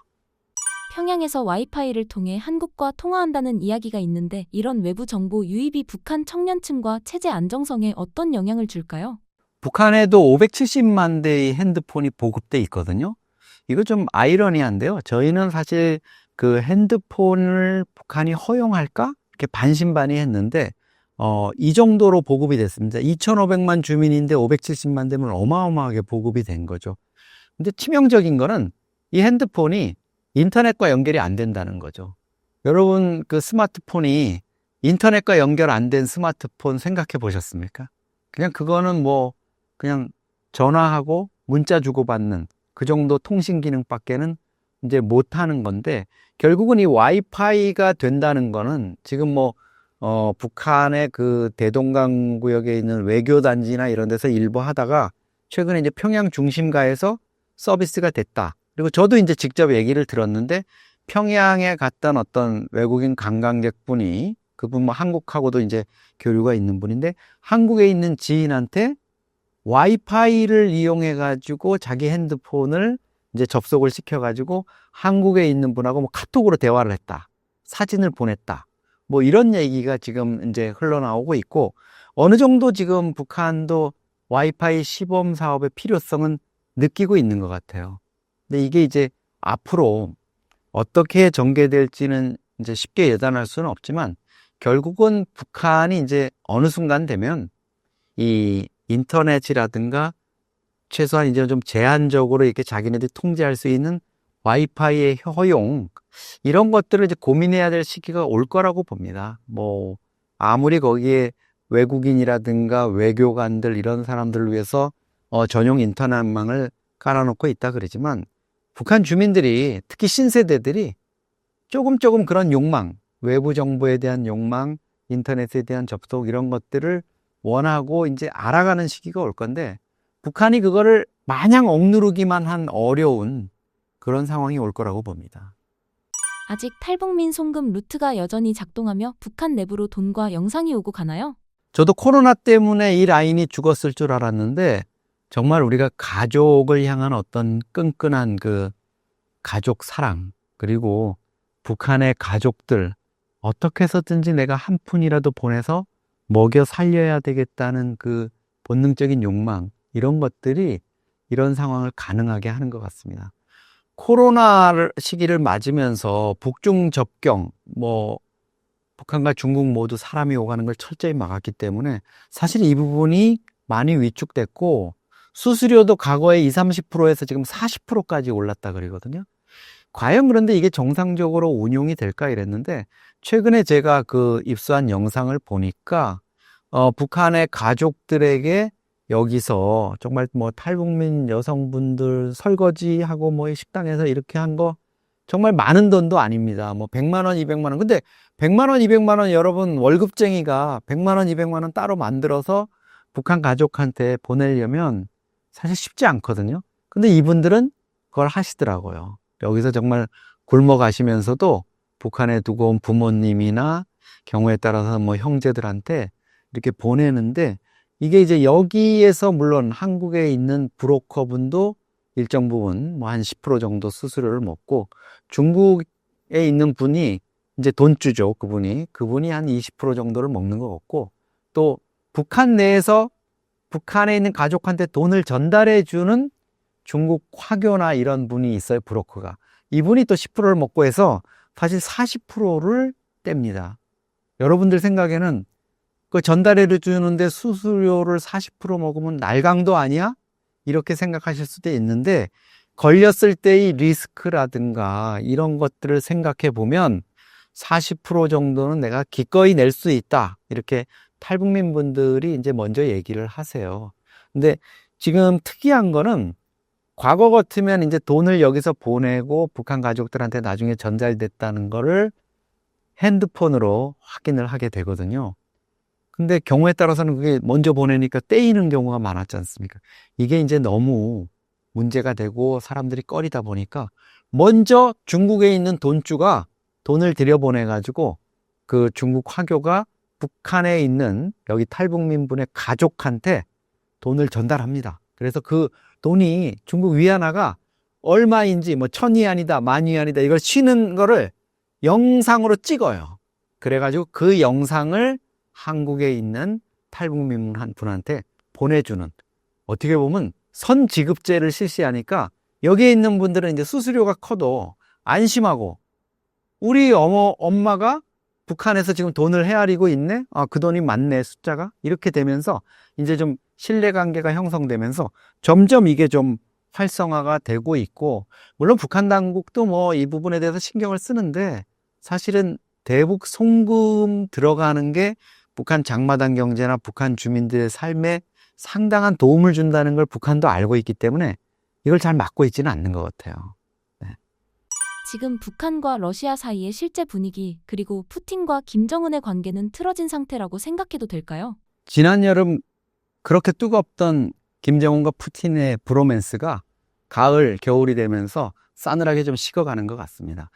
평양에서 와이파이를 통해 한국과 통화한다는 이야기가 있는데 이런 외부 정보 유입이 북한 청년층과 체제 안정성에 어떤 영향을 줄까요? 북한에도 570만 대의 핸드폰이 보급돼 있거든요. 이거 좀 아이러니한데요. 저희는 사실 그 핸드폰을 북한이 허용할까? 이렇게 반신반의했는데, 이 정도로 보급이 됐습니다. 2,500만 주민인데 570만 대면 어마어마하게 보급이 된 거죠. 근데 치명적인 거는 이 핸드폰이 인터넷과 연결이 안 된다는 거죠. 여러분, 그 스마트폰이 인터넷과 연결 안 된 스마트폰 생각해 보셨습니까? 그냥 그거는 뭐, 그냥 전화하고 문자 주고받는 그 정도 통신 기능밖에는 이제 못 하는 건데, 결국은 이 와이파이가 된다는 거는 지금 뭐, 북한의 그 대동강 구역에 있는 외교단지나 이런 데서 일부 하다가 최근에 이제 평양 중심가에서 서비스가 됐다. 그리고 저도 이제 직접 얘기를 들었는데, 평양에 갔던 어떤 외국인 관광객분이, 그분 뭐 한국하고도 이제 교류가 있는 분인데, 한국에 있는 지인한테 와이파이를 이용해가지고 자기 핸드폰을 이제 접속을 시켜가지고 한국에 있는 분하고 뭐 카톡으로 대화를 했다. 사진을 보냈다. 뭐 이런 얘기가 지금 이제 흘러나오고 있고, 어느 정도 지금 북한도 와이파이 시범 사업의 필요성은 느끼고 있는 것 같아요. 근데 이게 이제 앞으로 어떻게 전개될지는 이제 쉽게 예단할 수는 없지만, 결국은 북한이 이제 어느 순간 되면 이 인터넷이라든가 최소한 이제 좀 제한적으로 이렇게 자기네들이 통제할 수 있는 와이파이의 허용, 이런 것들을 이제 고민해야 될 시기가 올 거라고 봅니다. 뭐 아무리 거기에 외국인이라든가 외교관들 이런 사람들을 위해서 전용 인터넷망을 깔아놓고 있다 그러지만, 북한 주민들이, 특히 신세대들이 조금 그런 욕망, 외부 정보에 대한 욕망, 인터넷에 대한 접속 이런 것들을 원하고 이제 알아가는 시기가 올 건데, 북한이 그거를 마냥 억누르기만 한 어려운 그런 상황이 올 거라고 봅니다. 아직 탈북민 송금 루트가 여전히 작동하며 북한 내부로 돈과 영상이 오고 가나요? 저도 코로나 때문에 이 라인이 죽었을 줄 알았는데, 정말 우리가 가족을 향한 어떤 끈끈한 그 가족 사랑, 그리고 북한의 가족들, 어떻게 해서든지 내가 한 푼이라도 보내서 먹여 살려야 되겠다는 그 본능적인 욕망, 이런 것들이 이런 상황을 가능하게 하는 것 같습니다. 코로나 시기를 맞으면서 북중 접경, 뭐 북한과 중국 모두 사람이 오가는 걸 철저히 막았기 때문에 사실 이 부분이 많이 위축됐고, 수수료도 과거에 20, 30%에서 지금 40%까지 올랐다 그러거든요. 과연 그런데 이게 정상적으로 운용이 될까 이랬는데, 최근에 제가 그 입수한 영상을 보니까 북한의 가족들에게 여기서 정말 뭐 탈북민 여성분들 설거지하고 뭐 식당에서 이렇게 한 거 정말 많은 돈도 아닙니다. 뭐 100만 원, 200만 원. 근데 100만 원, 200만 원 여러분, 월급쟁이가 100만 원, 200만 원 따로 만들어서 북한 가족한테 보내려면 사실 쉽지 않거든요. 근데 이분들은 그걸 하시더라고요. 여기서 정말 굶어 가시면서도 북한에 두고 온 부모님이나 경우에 따라서 뭐 형제들한테 이렇게 보내는데, 이게 이제 여기에서 물론 한국에 있는 브로커분도 일정 부분 뭐 한 10% 정도 수수료를 먹고, 중국에 있는 분이 이제 돈주죠. 그분이 한 20% 정도를 먹는 것 같고, 또 북한 내에서 북한에 있는 가족한테 돈을 전달해 주는 중국 화교나 이런 분이 있어요. 브로커가. 이분이 또 10%를 먹고 해서 사실 40%를 뗍니다. 여러분들 생각에는 그 전달해 주는데 수수료를 40% 먹으면 날강도 아니야? 이렇게 생각하실 수도 있는데, 걸렸을 때의 리스크라든가 이런 것들을 생각해 보면 40% 정도는 내가 기꺼이 낼 수 있다. 이렇게 탈북민 분들이 이제 먼저 얘기를 하세요. 근데 지금 특이한 거는 과거 같으면 이제 돈을 여기서 보내고 북한 가족들한테 나중에 전달됐다는 거를 핸드폰으로 확인을 하게 되거든요. 근데 경우에 따라서는 그게 먼저 보내니까 떼이는 경우가 많았지 않습니까? 이게 이제 너무 문제가 되고 사람들이 꺼리다 보니까 먼저 중국에 있는 돈주가 돈을 들여보내가지고 그 중국 화교가 북한에 있는 여기 탈북민분의 가족한테 돈을 전달합니다. 그래서 그 돈이 중국 위안화가 얼마인지 뭐 1000위안이다, 10,000위안이다 이걸 쉬는 거를 영상으로 찍어요. 그래가지고 그 영상을 한국에 있는 탈북민 한 분한테 보내주는, 어떻게 보면 선지급제를 실시하니까 여기에 있는 분들은 이제 수수료가 커도 안심하고 우리 엄마가 북한에서 지금 돈을 헤아리고 있네? 아, 그 돈이 맞네, 숫자가? 이렇게 되면서 이제 좀 신뢰관계가 형성되면서 점점 이게 좀 활성화가 되고 있고, 물론 북한 당국도 뭐 이 부분에 대해서 신경을 쓰는데 사실은 대북 송금 들어가는 게 북한 장마당 경제나 북한 주민들의 삶에 상당한 도움을 준다는 걸 북한도 알고 있기 때문에 이걸 잘 막고 있지는 않는 것 같아요. 지금 북한과 러시아 사이의 실제 분위기, 그리고 푸틴과 김정은의 관계는 틀어진 상태라고 생각해도 될까요? 지난 여름 그렇게 뜨겁던 김정은과 푸틴의 브로맨스가 가을, 겨울이 되면서 싸늘하게 좀 식어가는 것 같습니다.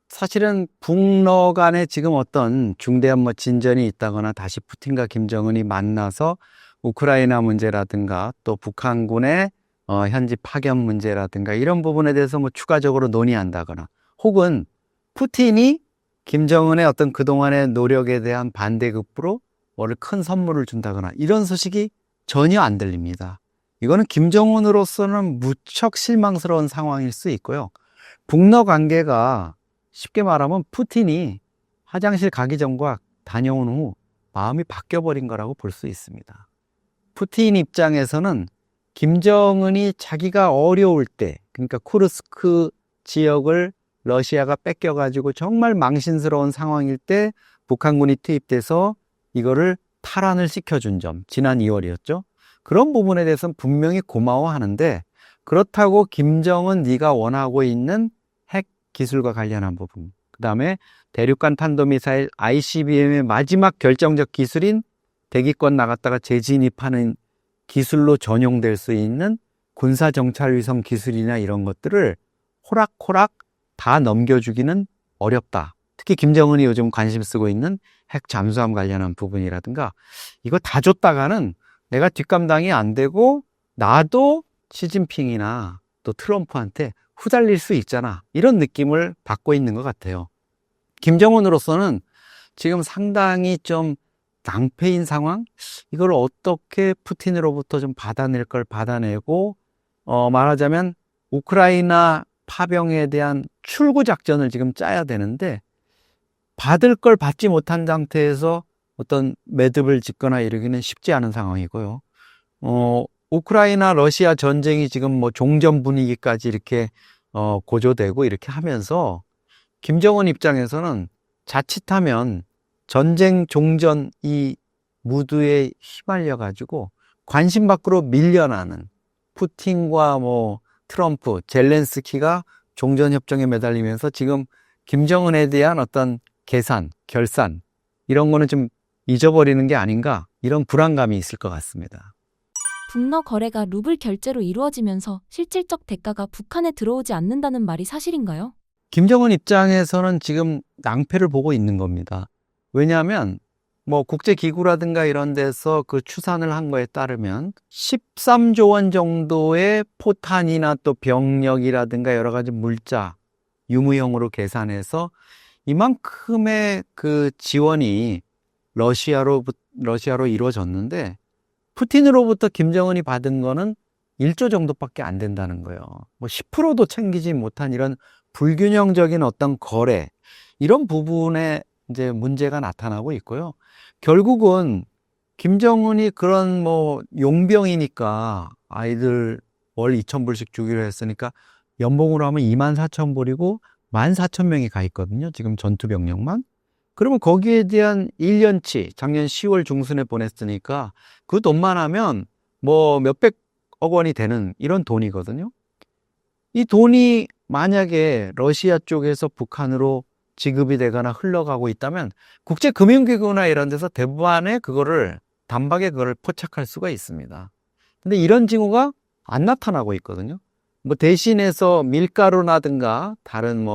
사실은 북러 간에 지금 어떤 중대한 뭐 진전이 있다거나 다시 푸틴과 김정은이 만나서 우크라이나 문제라든가 또 북한군의 현지 파견 문제라든가 이런 부분에 대해서 뭐 추가적으로 논의한다거나, 혹은 푸틴이 김정은의 어떤 그동안의 노력에 대한 반대급부로 뭐를 큰 선물을 준다거나 이런 소식이 전혀 안 들립니다. 이거는 김정은으로서는 무척 실망스러운 상황일 수 있고요. 북러 관계가 쉽게 말하면 푸틴이 화장실 가기 전과 다녀온 후 마음이 바뀌어버린 거라고 볼 수 있습니다. 푸틴 입장에서는 김정은이 자기가 어려울 때, 그러니까 쿠르스크 지역을 러시아가 뺏겨가지고 정말 망신스러운 상황일 때 북한군이 투입돼서 이거를 탈환을 시켜준 점, 지난 2월이었죠. 그런 부분에 대해서는 분명히 고마워하는데, 그렇다고 김정은 네가 원하고 있는 핵 기술과 관련한 부분, 그 다음에 대륙간 탄도미사일 ICBM의 마지막 결정적 기술인 대기권 나갔다가 재진입하는 기술로 전용될 수 있는 군사정찰위성 기술이나 이런 것들을 호락호락 다 넘겨주기는 어렵다. 특히 김정은이 요즘 관심 쓰고 있는 핵 잠수함 관련한 부분이라든가 이거 다 줬다가는 내가 뒷감당이 안 되고 나도 시진핑이나 또 트럼프한테 후달릴 수 있잖아. 이런 느낌을 받고 있는 것 같아요. 김정은으로서는 지금 상당히 좀 낭패인 상황? 이걸 어떻게 푸틴으로부터 좀 받아낼 걸 받아내고, 말하자면 우크라이나 파병에 대한 출구 작전을 지금 짜야 되는데, 받을 걸 받지 못한 상태에서 어떤 매듭을 짓거나 이러기는 쉽지 않은 상황이고요. 우크라이나 러시아 전쟁이 지금 뭐 종전 분위기까지 이렇게 고조되고 이렇게 하면서 김정은 입장에서는 자칫하면 전쟁 종전 이 무드에 휘말려 가지고 관심 밖으로 밀려나는, 푸틴과 뭐 트럼프, 젤렌스키가 종전 협정에 매달리면서 지금 김정은에 대한 어떤 계산, 결산 이런 거는 좀 잊어버리는 게 아닌가, 이런 불안감이 있을 것 같습니다. 북러 거래가 루블 결제로 이루어지면서 실질적 대가가 북한에 들어오지 않는다는 말이 사실인가요? 김정은 입장에서는 지금 낭패를 보고 있는 겁니다. 왜냐하면 뭐 국제기구라든가 이런 데서 그 추산을 한 거에 따르면 13조 원 정도의 포탄이나 또 병력이라든가 여러 가지 물자, 유무형으로 계산해서 이만큼의 그 지원이 러시아로 이루어졌는데, 푸틴으로부터 김정은이 받은 거는 1조 정도밖에 안 된다는 거예요. 뭐 10%도 챙기지 못한 이런 불균형적인 어떤 거래, 이런 부분에 이제 문제가 나타나고 있고요. 결국은 김정은이 그런 뭐 용병이니까 아이들 월 2,000불씩 주기로 했으니까 연봉으로 하면 24,000불이고 14,000명이 가 있거든요. 지금 전투 병력만. 그러면 거기에 대한 1년치 작년 10월 중순에 보냈으니까 그 돈만 하면 뭐 몇백억 원이 되는 이런 돈이거든요. 이 돈이 만약에 러시아 쪽에서 북한으로 지급이 되거나 흘러가고 있다면 국제금융기구나 이런 데서 대부분의 그거를 단박에 그거를 포착할 수가 있습니다. 근데 이런 징후가 안 나타나고 있거든요. 뭐 대신해서 밀가루라든가 다른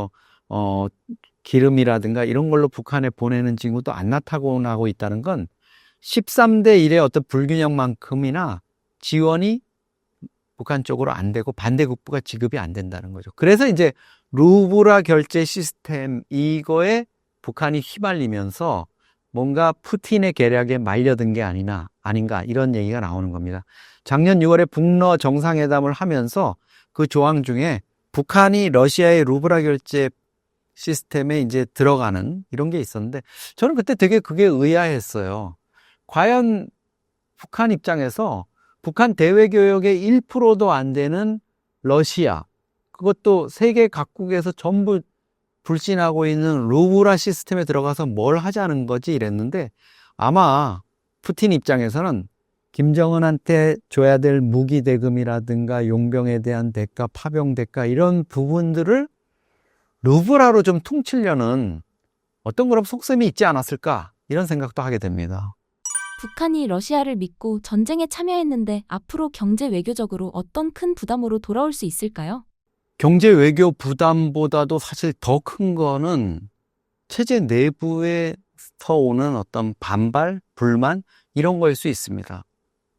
기름이라든가 이런 걸로 북한에 보내는 징후도 안 나타나고 있다는 건 13대 1의 어떤 불균형만큼이나 지원이 북한 쪽으로 안 되고 반대급부가 지급이 안 된다는 거죠. 그래서 이제 루브라 결제 시스템 이거에 북한이 휘말리면서 뭔가 푸틴의 계략에 말려든 게 아닌가 이런 얘기가 나오는 겁니다. 작년 6월에 북러 정상회담을 하면서 그 조항 중에 북한이 러시아의 루브라 결제 시스템에 이제 들어가는 이런 게 있었는데 저는 그때 되게 그게 의아했어요. 과연 북한 입장에서 북한 대외교역의 1%도 안 되는 러시아, 그것도 세계 각국에서 전부 불신하고 있는 루브라 시스템에 들어가서 뭘 하자는 거지 이랬는데 아마 푸틴 입장에서는 김정은한테 줘야 될 무기 대금이라든가 용병에 대한 대가, 파병 대가 이런 부분들을 루브라로 좀 퉁치려는 어떤 그런 속셈이 있지 않았을까 이런 생각도 하게 됩니다. 북한이 러시아를 믿고 전쟁에 참여했는데 앞으로 경제 외교적으로 어떤 큰 부담으로 돌아올 수 있을까요? 경제 외교 부담보다도 사실 더 큰 거는 체제 내부에서 오는 어떤 반발, 불만 이런 거일 수 있습니다.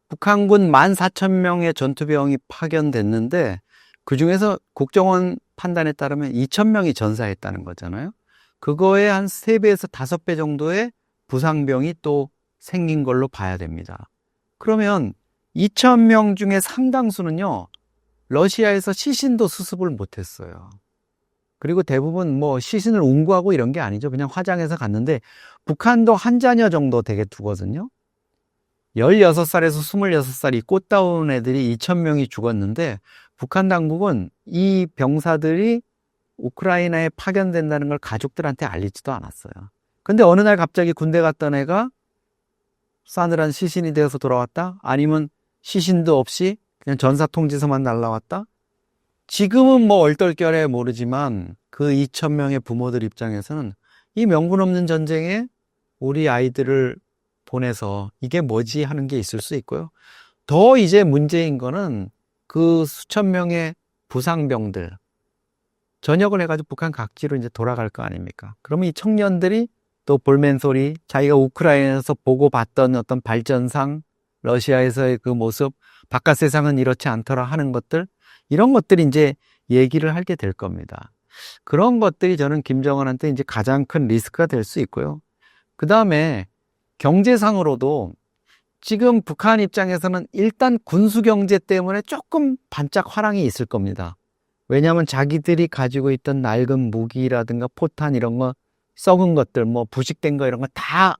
북한군 14,000명의 전투병이 파견됐는데 그중에서 국정원 판단에 따르면 2,000명이 전사했다는 거잖아요. 그거에 한 3배에서 5배 정도의 부상병이 또 생긴 걸로 봐야 됩니다. 그러면 2,000명 중에 상당수는요, 러시아에서 시신도 수습을 못했어요. 그리고 대부분 시신을 운구하고 이런 게 아니죠. 그냥 화장해서 갔는데 북한도 한 자녀 정도 되게 두거든요. 16살에서 26살이 꽃다운 애들이 2,000명이 죽었는데 북한 당국은 이 병사들이 우크라이나에 파견된다는 걸 가족들한테 알리지도 않았어요. 근데 어느 날 갑자기 군대 갔던 애가 싸늘한 시신이 되어서 돌아왔다? 아니면 시신도 없이 그냥 전사 통지서만 날라왔다? 지금은 얼떨결에 모르지만 그 2,000명의 부모들 입장에서는 이 명분 없는 전쟁에 우리 아이들을 보내서 이게 뭐지 하는 게 있을 수 있고요. 더 이제 문제인 거는 그 수천 명의 부상병들 전역을 해가지고 북한 각지로 이제 돌아갈 거 아닙니까? 그러면 이 청년들이 또 볼멘소리, 자기가 우크라이나에서 보고 봤던 어떤 발전상, 러시아에서의 그 모습, 바깥 세상은 이렇지 않더라 하는 것들, 이런 것들이 이제 얘기를 하게 될 겁니다. 그런 것들이 저는 김정은한테 이제 가장 큰 리스크가 될 수 있고요. 그 다음에 경제상으로도 지금 북한 입장에서는 일단 군수 경제 때문에 조금 반짝 화랑이 있을 겁니다. 왜냐하면 자기들이 가지고 있던 낡은 무기라든가 포탄 이런 거 썩은 것들, 부식된 거 이런 거 다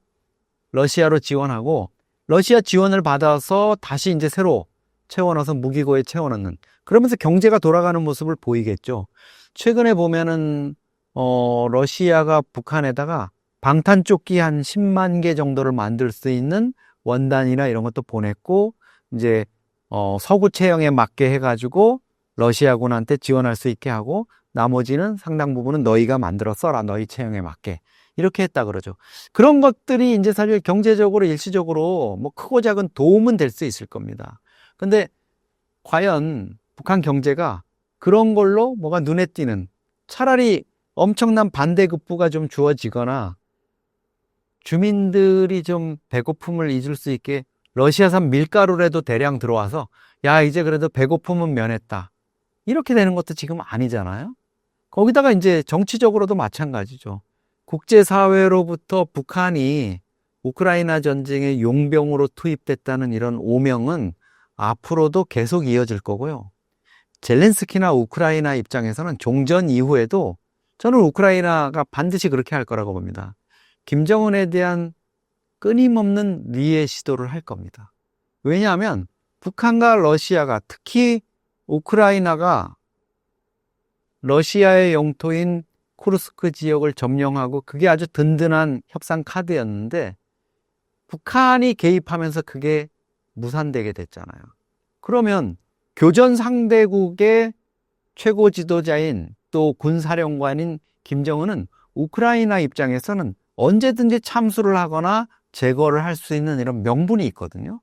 러시아로 지원하고 러시아 지원을 받아서 다시 이제 새로 채워넣어서 무기고에 채워넣는 그러면서 경제가 돌아가는 모습을 보이겠죠. 최근에 보면은 러시아가 북한에다가 방탄조끼 한 10만 개 정도를 만들 수 있는 원단이나 이런 것도 보냈고 이제 서구 체형에 맞게 해가지고 러시아군한테 지원할 수 있게 하고 나머지는 상당 부분은 너희가 만들어 써라. 너희 체형에 맞게. 이렇게 했다 그러죠. 그런 것들이 이제 사실 경제적으로 일시적으로 크고 작은 도움은 될 수 있을 겁니다. 근데 과연 북한 경제가 그런 걸로 뭐가 눈에 띄는 차라리 엄청난 반대급부가 좀 주어지거나 주민들이 좀 배고픔을 잊을 수 있게 러시아산 밀가루라도 대량 들어와서 야 이제 그래도 배고픔은 면했다. 이렇게 되는 것도 지금 아니잖아요. 거기다가 이제 정치적으로도 마찬가지죠. 국제사회로부터 북한이 우크라이나 전쟁의 용병으로 투입됐다는 이런 오명은 앞으로도 계속 이어질 거고요. 젤렌스키나 우크라이나 입장에서는 종전 이후에도 저는 우크라이나가 반드시 그렇게 할 거라고 봅니다. 김정은에 대한 끊임없는 리해 시도를 할 겁니다. 왜냐하면 북한과 러시아가 특히 우크라이나가 러시아의 영토인 쿠르스크 지역을 점령하고 그게 아주 든든한 협상 카드였는데 북한이 개입하면서 그게 무산되게 됐잖아요. 그러면 교전 상대국의 최고 지도자인 또 군사령관인 김정은은 우크라이나 입장에서는 언제든지 참수를 하거나 제거를 할 수 있는 이런 명분이 있거든요.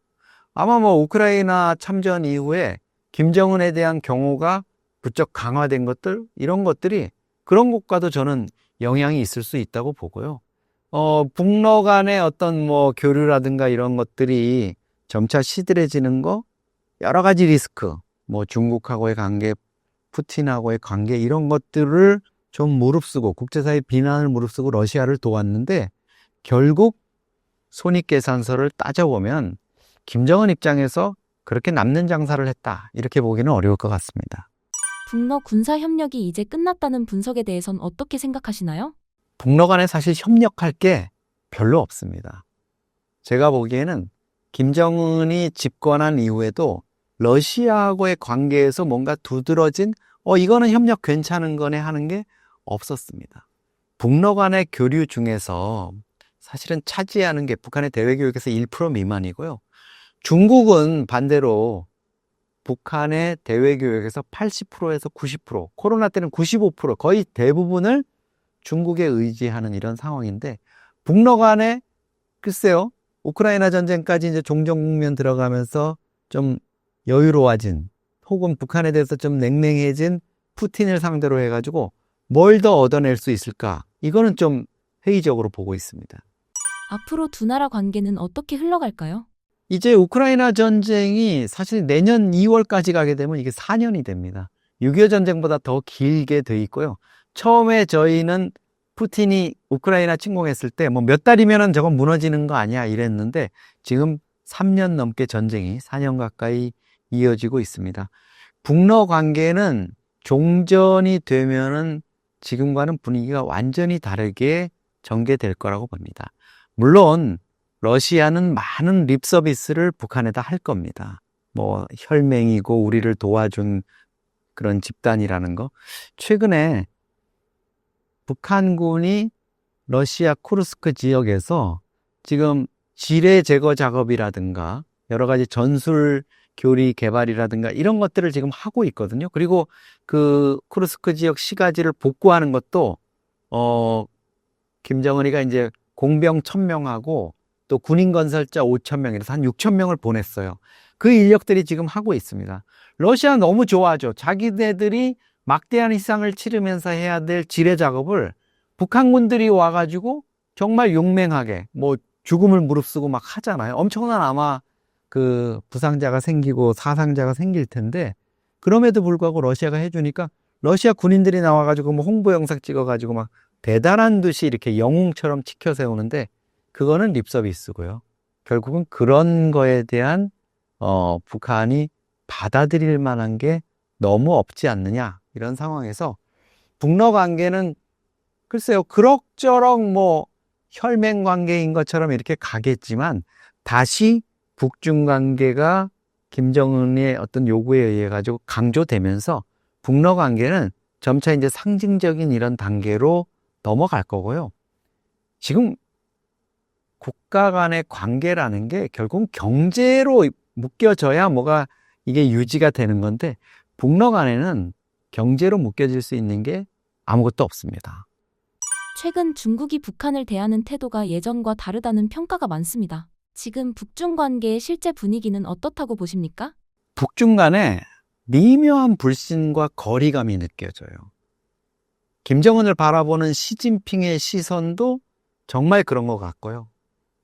아마 뭐 우크라이나 참전 이후에 김정은에 대한 경호가 부쩍 강화된 것들, 이런 것들이 그런 것과도 저는 영향이 있을 수 있다고 보고요. 북러 간의 어떤 뭐 교류라든가 이런 것들이 점차 시들해지는 거, 여러 가지 리스크, 뭐 중국하고의 관계, 푸틴하고의 관계 이런 것들을 좀 무릅쓰고 국제사회 비난을 무릅쓰고 러시아를 도왔는데 결국 손익계산서를 따져보면 김정은 입장에서 그렇게 남는 장사를 했다 이렇게 보기는 어려울 것 같습니다. 북러 군사 협력이 이제 끝났다는 분석에 대해선 어떻게 생각하시나요? 북러 간에 사실 협력할 게 별로 없습니다. 제가 보기에는 김정은이 집권한 이후에도 러시아하고의 관계에서 뭔가 두드러진 이거는 협력 괜찮은 거네 하는 게 없었습니다. 북러 간의 교류 중에서 사실은 차지하는 게 북한의 대외교역에서 1% 미만이고요. 중국은 반대로 북한의 대외교역에서 80%에서 90%, 코로나 때는 95%, 거의 대부분을 중국에 의지하는 이런 상황인데 북러 간에 글쎄요. 우크라이나 전쟁까지 이제 종전 국면 들어가면서 좀 여유로워진 혹은 북한에 대해서 좀 냉랭해진 푸틴을 상대로 해가지고 뭘 더 얻어낼 수 있을까? 이거는 좀 회의적으로 보고 있습니다. 앞으로 두 나라 관계는 어떻게 흘러갈까요? 이제 우크라이나 전쟁이 사실 내년 2월까지 가게 되면 이게 4년이 됩니다. 6.25 전쟁보다 더 길게 돼 있고요. 처음에 저희는 푸틴이 우크라이나 침공했을 때 뭐 몇 달이면은 저건 무너지는 거 아니야 이랬는데 지금 3년 넘게 전쟁이 4년 가까이 이어지고 있습니다. 북러 관계는 종전이 되면은 지금과는 분위기가 완전히 다르게 전개될 거라고 봅니다. 물론 러시아는 많은 립 서비스를 북한에다 할 겁니다. 뭐 혈맹이고 우리를 도와준 그런 집단이라는 거. 최근에 북한군이 러시아 쿠르스크 지역에서 지금 지뢰 제거 작업이라든가 여러 가지 전술 교리 개발이라든가 이런 것들을 지금 하고 있거든요. 그리고 그 쿠르스크 지역 시가지를 복구하는 것도 김정은이가 이제 공병 1,000명하고 또 군인 건설자 5,000명이라서 한 6,000명을 보냈어요. 그 인력들이 지금 하고 있습니다. 러시아 너무 좋아하죠. 자기네들이 막대한 희생을 치르면서 해야 될 지뢰 작업을 북한군들이 와가지고 정말 용맹하게 뭐 죽음을 무릅쓰고 막 하잖아요. 엄청난 아마 그 부상자가 생기고 사상자가 생길 텐데 그럼에도 불구하고 러시아가 해주니까 러시아 군인들이 나와가지고 뭐 홍보 영상 찍어가지고 막 대단한 듯이 이렇게 영웅처럼 치켜 세우는데 그거는 립서비스고요. 결국은 그런 거에 대한 북한이 받아들일 만한 게 너무 없지 않느냐 이런 상황에서 북러 관계는 글쎄요 그럭저럭 뭐 혈맹 관계인 것처럼 이렇게 가겠지만 다시 북중 관계가 김정은의 어떤 요구에 의해 가지고 강조되면서 북러 관계는 점차 이제 상징적인 이런 단계로 넘어갈 거고요. 지금 국가 간의 관계라는 게 결국 경제로 묶여져야 뭐가 이게 유지가 되는 건데 북러 간에는 경제로 묶여질 수 있는 게 아무것도 없습니다. 최근 중국이 북한을 대하는 태도가 예전과 다르다는 평가가 많습니다. 지금 북중 관계의 실제 분위기는 어떻다고 보십니까? 북중 간에 미묘한 불신과 거리감이 느껴져요. 김정은을 바라보는 시진핑의 시선도 정말 그런 것 같고요.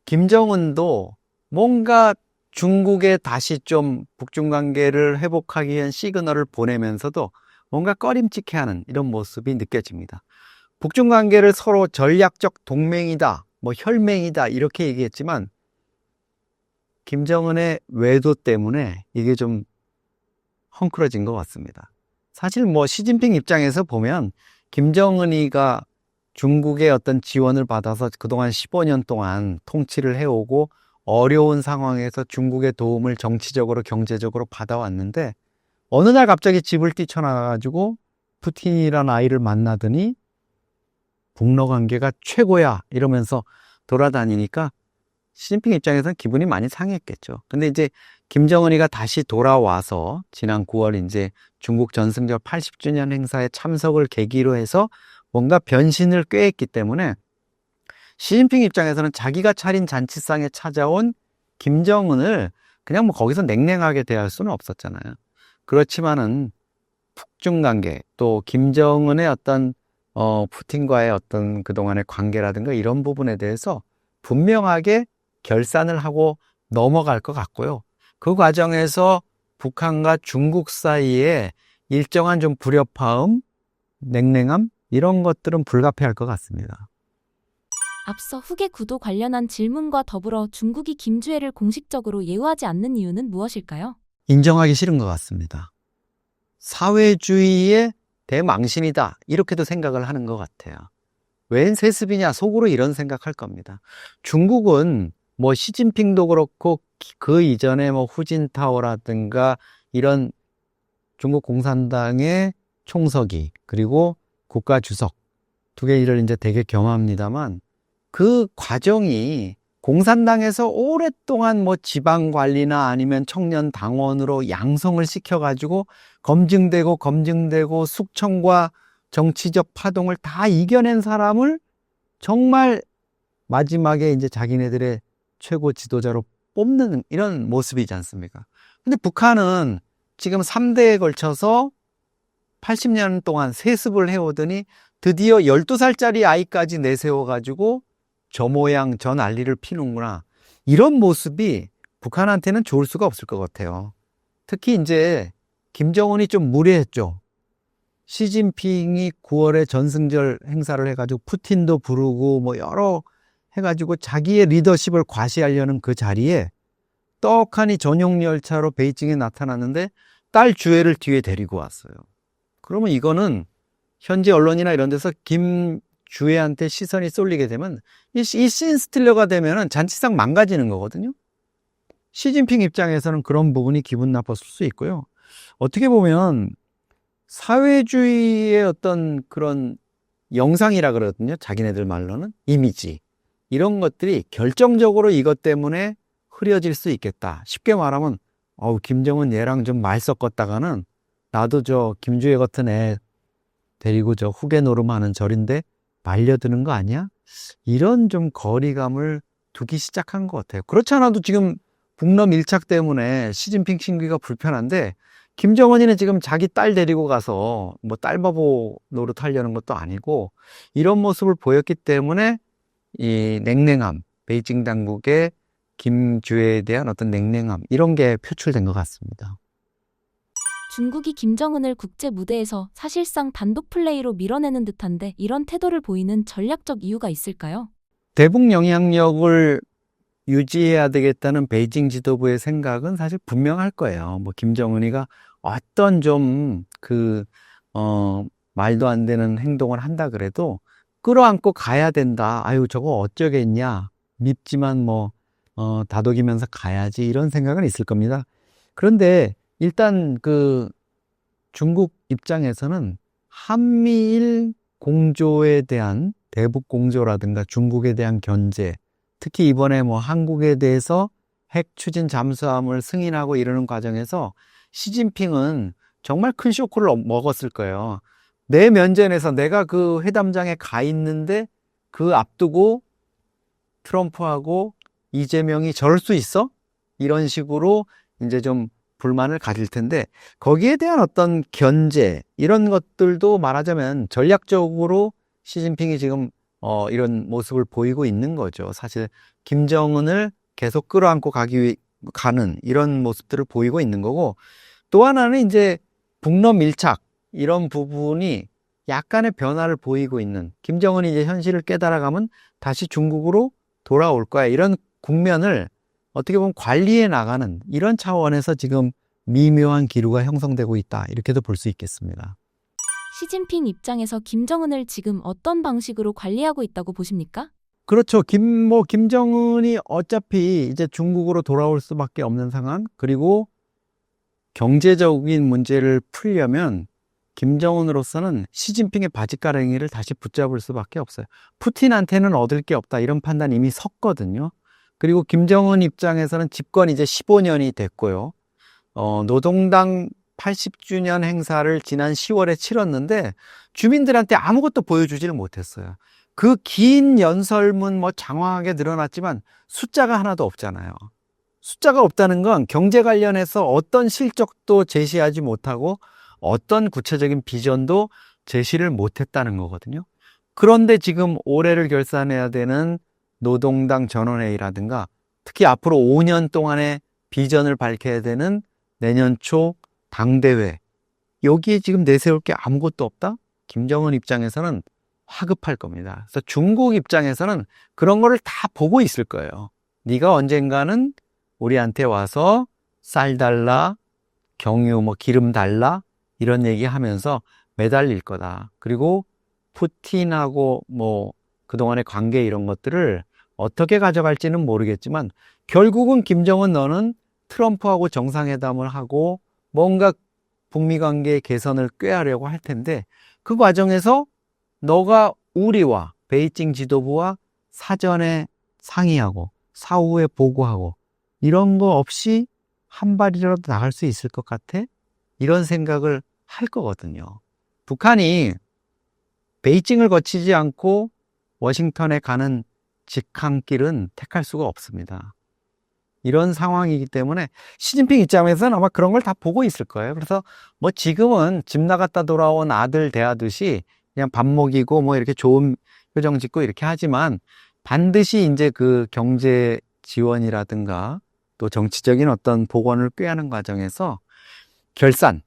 김정은도 뭔가 중국에 다시 좀 북중 관계를 회복하기 위한 시그널을 보내면서도 뭔가 꺼림칙해하는 이런 모습이 느껴집니다. 북중 관계를 서로 전략적 동맹이다, 뭐 혈맹이다 이렇게 얘기했지만 김정은의 외도 때문에 이게 좀 헝클어진 것 같습니다. 사실 뭐 시진핑 입장에서 보면 김정은이가 중국의 어떤 지원을 받아서 그동안 15년 동안 통치를 해오고 어려운 상황에서 중국의 도움을 정치적으로 경제적으로 받아왔는데 어느 날 갑자기 집을 뛰쳐나가가지고 푸틴이라는 아이를 만나더니 북러 관계가 최고야 이러면서 돌아다니니까 시진핑 입장에서는 기분이 많이 상했겠죠. 근데 이제 김정은이가 다시 돌아와서 지난 9월 이제 중국 전승절 80주년 행사에 참석을 계기로 해서 뭔가 변신을 꾀했기 때문에 시진핑 입장에서는 자기가 차린 잔치상에 찾아온 김정은을 그냥 뭐 거기서 냉랭하게 대할 수는 없었잖아요. 그렇지만은 북중 관계 또 김정은의 어떤 푸틴과의 어떤 그동안의 관계라든가 이런 부분에 대해서 분명하게 결산을 하고 넘어갈 것 같고요. 그 과정에서 북한과 중국 사이에 일정한 좀 불협화음, 냉랭함 이런 것들은 불가피할 것 같습니다. 앞서 후계 구도 관련한 질문과 더불어 중국이 김주애를 공식적으로 예우하지 않는 이유는 무엇일까요? 인정하기 싫은 것 같습니다. 사회주의의 대망신이다 이렇게도 생각을 하는 것 같아요. 웬 세습이냐 속으로 이런 생각할 겁니다. 중국은 뭐 시진핑도 그렇고 그 이전에 뭐 후진타오라든가 이런 중국 공산당의 총서기 그리고 국가주석 두 개를 이제 되게 겸합니다만 그 과정이 공산당에서 오랫동안 뭐 지방관리나 아니면 청년당원으로 양성을 시켜가지고 검증되고 숙청과 정치적 파동을 다 이겨낸 사람을 정말 마지막에 이제 자기네들의 최고 지도자로 뽑는 이런 모습이지 않습니까? 근데 북한은 지금 3대에 걸쳐서 80년 동안 세습을 해오더니 드디어 12살짜리 아이까지 내세워가지고 저 모양 저 난리를 피는구나. 이런 모습이 북한한테는 좋을 수가 없을 것 같아요. 특히 이제 김정은이 좀 무례했죠. 시진핑이 9월에 전승절 행사를 해가지고 푸틴도 부르고 뭐 여러 해가지고 자기의 리더십을 과시하려는 그 자리에 떡하니 전용 열차로 베이징에 나타났는데 딸 주애를 뒤에 데리고 왔어요. 그러면 이거는 현지 언론이나 이런 데서 김주애한테 시선이 쏠리게 되면 이 씬스틸러가 되면은 잔치상 망가지는 거거든요. 시진핑 입장에서는 그런 부분이 기분 나빴을 수 있고요. 어떻게 보면 사회주의의 어떤 그런 영상이라 그러거든요. 자기네들 말로는 이미지. 이런 것들이 결정적으로 이것 때문에 흐려질 수 있겠다. 쉽게 말하면 김정은 얘랑 좀 말 섞었다가는 나도 저 김주애 같은 애 데리고 저 후계 노름하는 절인데 말려드는 거 아니야? 이런 좀 거리감을 두기 시작한 것 같아요. 그렇지 않아도 지금 북러 밀착 때문에 시진핑 친구가 불편한데 김정은이는 지금 자기 딸 데리고 가서 뭐 딸바보 노릇하려는 것도 아니고 이런 모습을 보였기 때문에 이 냉랭함, 베이징 당국의 김주애에 대한 어떤 냉랭함 이런 게 표출된 것 같습니다. 중국이 김정은을 국제 무대에서 사실상 단독 플레이로 밀어내는 듯한데 이런 태도를 보이는 전략적 이유가 있을까요? 대북 영향력을 유지해야 되겠다는 베이징 지도부의 생각은 사실 분명할 거예요. 뭐 김정은이가 어떤 좀 말도 안 되는 행동을 한다 그래도 끌어안고 가야 된다. 아유 저거 어쩌겠냐. 밉지만 다독이면서 가야지 이런 생각은 있을 겁니다. 그런데 일단 중국 입장에서는 한미일 공조에 대한 대북 공조라든가 중국에 대한 견제, 특히 이번에 한국에 대해서 핵 추진 잠수함을 승인하고 이러는 과정에서 시진핑은 정말 큰 쇼크를 먹었을 거예요. 내 면전에서 내가 그 회담장에 가 있는데 그 앞두고 트럼프하고 이재명이 저럴 수 있어? 이런 식으로 이제 좀 불만을 가질 텐데 거기에 대한 어떤 견제 이런 것들도 말하자면 전략적으로 시진핑이 지금 이런 모습을 보이고 있는 거죠. 사실 김정은을 계속 끌어안고 가는 이런 모습들을 보이고 있는 거고 또 하나는 이제 북러 밀착 이런 부분이 약간의 변화를 보이고 있는 김정은이 이제 현실을 깨달아가면 다시 중국으로 돌아올 거야. 이런 국면을 어떻게 보면 관리해 나가는 이런 차원에서 지금 미묘한 기류가 형성되고 있다. 이렇게도 볼 수 있겠습니다. 시진핑 입장에서 김정은을 지금 어떤 방식으로 관리하고 있다고 보십니까? 그렇죠. 김정은이 어차피 이제 중국으로 돌아올 수밖에 없는 상황. 그리고 경제적인 문제를 풀려면 김정은으로서는 시진핑의 바짓가랑이를 다시 붙잡을 수밖에 없어요. 푸틴한테는 얻을 게 없다 이런 판단 이미 섰거든요. 그리고 김정은 입장에서는 집권 이제 15년이 됐고요. 노동당 80주년 행사를 지난 10월에 치렀는데 주민들한테 아무것도 보여주지를 못했어요. 그 긴 연설문 장황하게 늘어났지만 숫자가 하나도 없잖아요. 숫자가 없다는 건 경제 관련해서 어떤 실적도 제시하지 못하고 어떤 구체적인 비전도 제시를 못했다는 거거든요. 그런데 지금 올해를 결산해야 되는 노동당 전원회의라든가 특히 앞으로 5년 동안의 비전을 밝혀야 되는 내년 초 당대회, 여기에 지금 내세울 게 아무것도 없다? 김정은 입장에서는 화급할 겁니다. 그래서 중국 입장에서는 그런 거를 다 보고 있을 거예요. 네가 언젠가는 우리한테 와서 쌀 달라, 경유 기름 달라 이런 얘기 하면서 매달릴 거다. 그리고 푸틴하고 그동안의 관계 이런 것들을 어떻게 가져갈지는 모르겠지만 결국은 김정은 너는 트럼프하고 정상회담을 하고 뭔가 북미 관계 개선을 꾀하려고 할 텐데 그 과정에서 너가 우리와 베이징 지도부와 사전에 상의하고 사후에 보고하고 이런 거 없이 한 발이라도 나갈 수 있을 것 같아? 이런 생각을 할 거거든요. 북한이 베이징을 거치지 않고 워싱턴에 가는 직항길은 택할 수가 없습니다. 이런 상황이기 때문에 시진핑 입장에서는 아마 그런 걸 다 보고 있을 거예요. 그래서 지금은 집 나갔다 돌아온 아들 대하듯이 그냥 밥 먹이고 이렇게 좋은 표정 짓고 이렇게 하지만 반드시 이제 그 경제 지원이라든가 또 정치적인 어떤 복원을 꾀하는 과정에서 결산,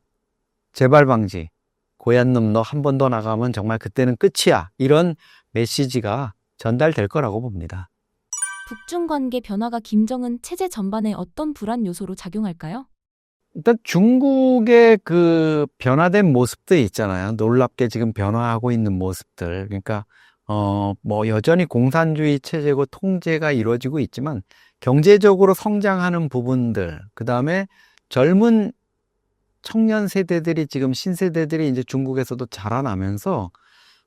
재발 방지, 고얀 놈 너 한 번 더 나가면 정말 그때는 끝이야. 이런 메시지가 전달될 거라고 봅니다. 북중 관계 변화가 김정은 체제 전반에 어떤 불안 요소로 작용할까요? 일단 중국의 그 변화된 모습들 있잖아요. 놀랍게 지금 변화하고 있는 모습들. 그러니까 여전히 공산주의 체제고 통제가 이루어지고 있지만 경제적으로 성장하는 부분들, 그다음에 젊은 청년 세대들이 지금 신세대들이 이제 중국에서도 자라나면서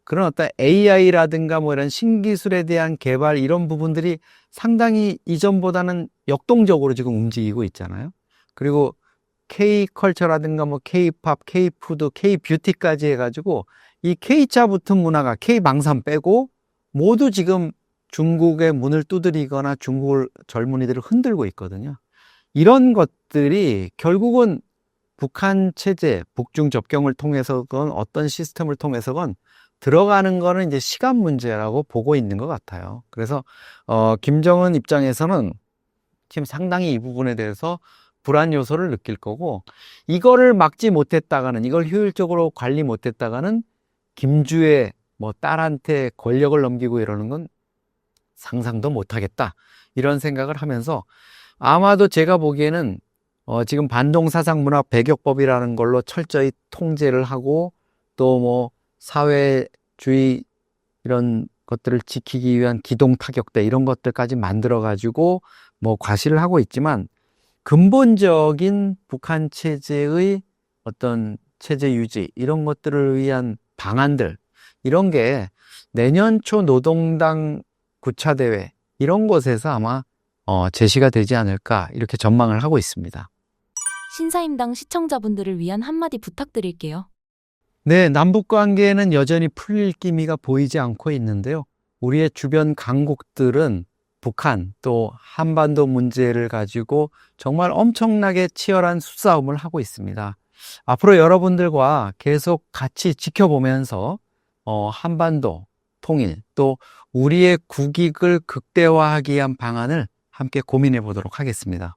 그런 어떤 AI라든가 이런 신기술에 대한 개발 이런 부분들이 상당히 이전보다는 역동적으로 지금 움직이고 있잖아요. 그리고 K컬처라든가 K팝, K푸드, K뷰티까지 해가지고 이 K자 붙은 문화가 K방산 빼고 모두 지금 중국의 문을 두드리거나 중국 젊은이들을 흔들고 있거든요. 이런 것들이 결국은 북한 체제, 북중 접경을 통해서건 어떤 시스템을 통해서건 들어가는 거는 이제 시간 문제라고 보고 있는 것 같아요. 그래서 김정은 입장에서는 지금 상당히 이 부분에 대해서 불안 요소를 느낄 거고 이거를 막지 못했다가는 이걸 효율적으로 관리 못했다가는 김주의 딸한테 권력을 넘기고 이러는 건 상상도 못하겠다 이런 생각을 하면서 아마도 제가 보기에는 지금 반동사상문화 배격법이라는 걸로 철저히 통제를 하고 또 사회주의 이런 것들을 지키기 위한 기동타격대 이런 것들까지 만들어 가지고 과시를 하고 있지만 근본적인 북한 체제의 어떤 체제 유지 이런 것들을 위한 방안들 이런 게 내년 초 노동당 9차 대회 이런 곳에서 아마 제시가 되지 않을까 이렇게 전망을 하고 있습니다. 신사임당 시청자분들을 위한 한마디 부탁드릴게요. 네, 남북 관계는 여전히 풀릴 기미가 보이지 않고 있는데요. 우리의 주변 강국들은 북한 또 한반도 문제를 가지고 정말 엄청나게 치열한 수싸움을 하고 있습니다. 앞으로 여러분들과 계속 같이 지켜보면서 한반도 통일 또 우리의 국익을 극대화하기 위한 방안을 함께 고민해 보도록 하겠습니다.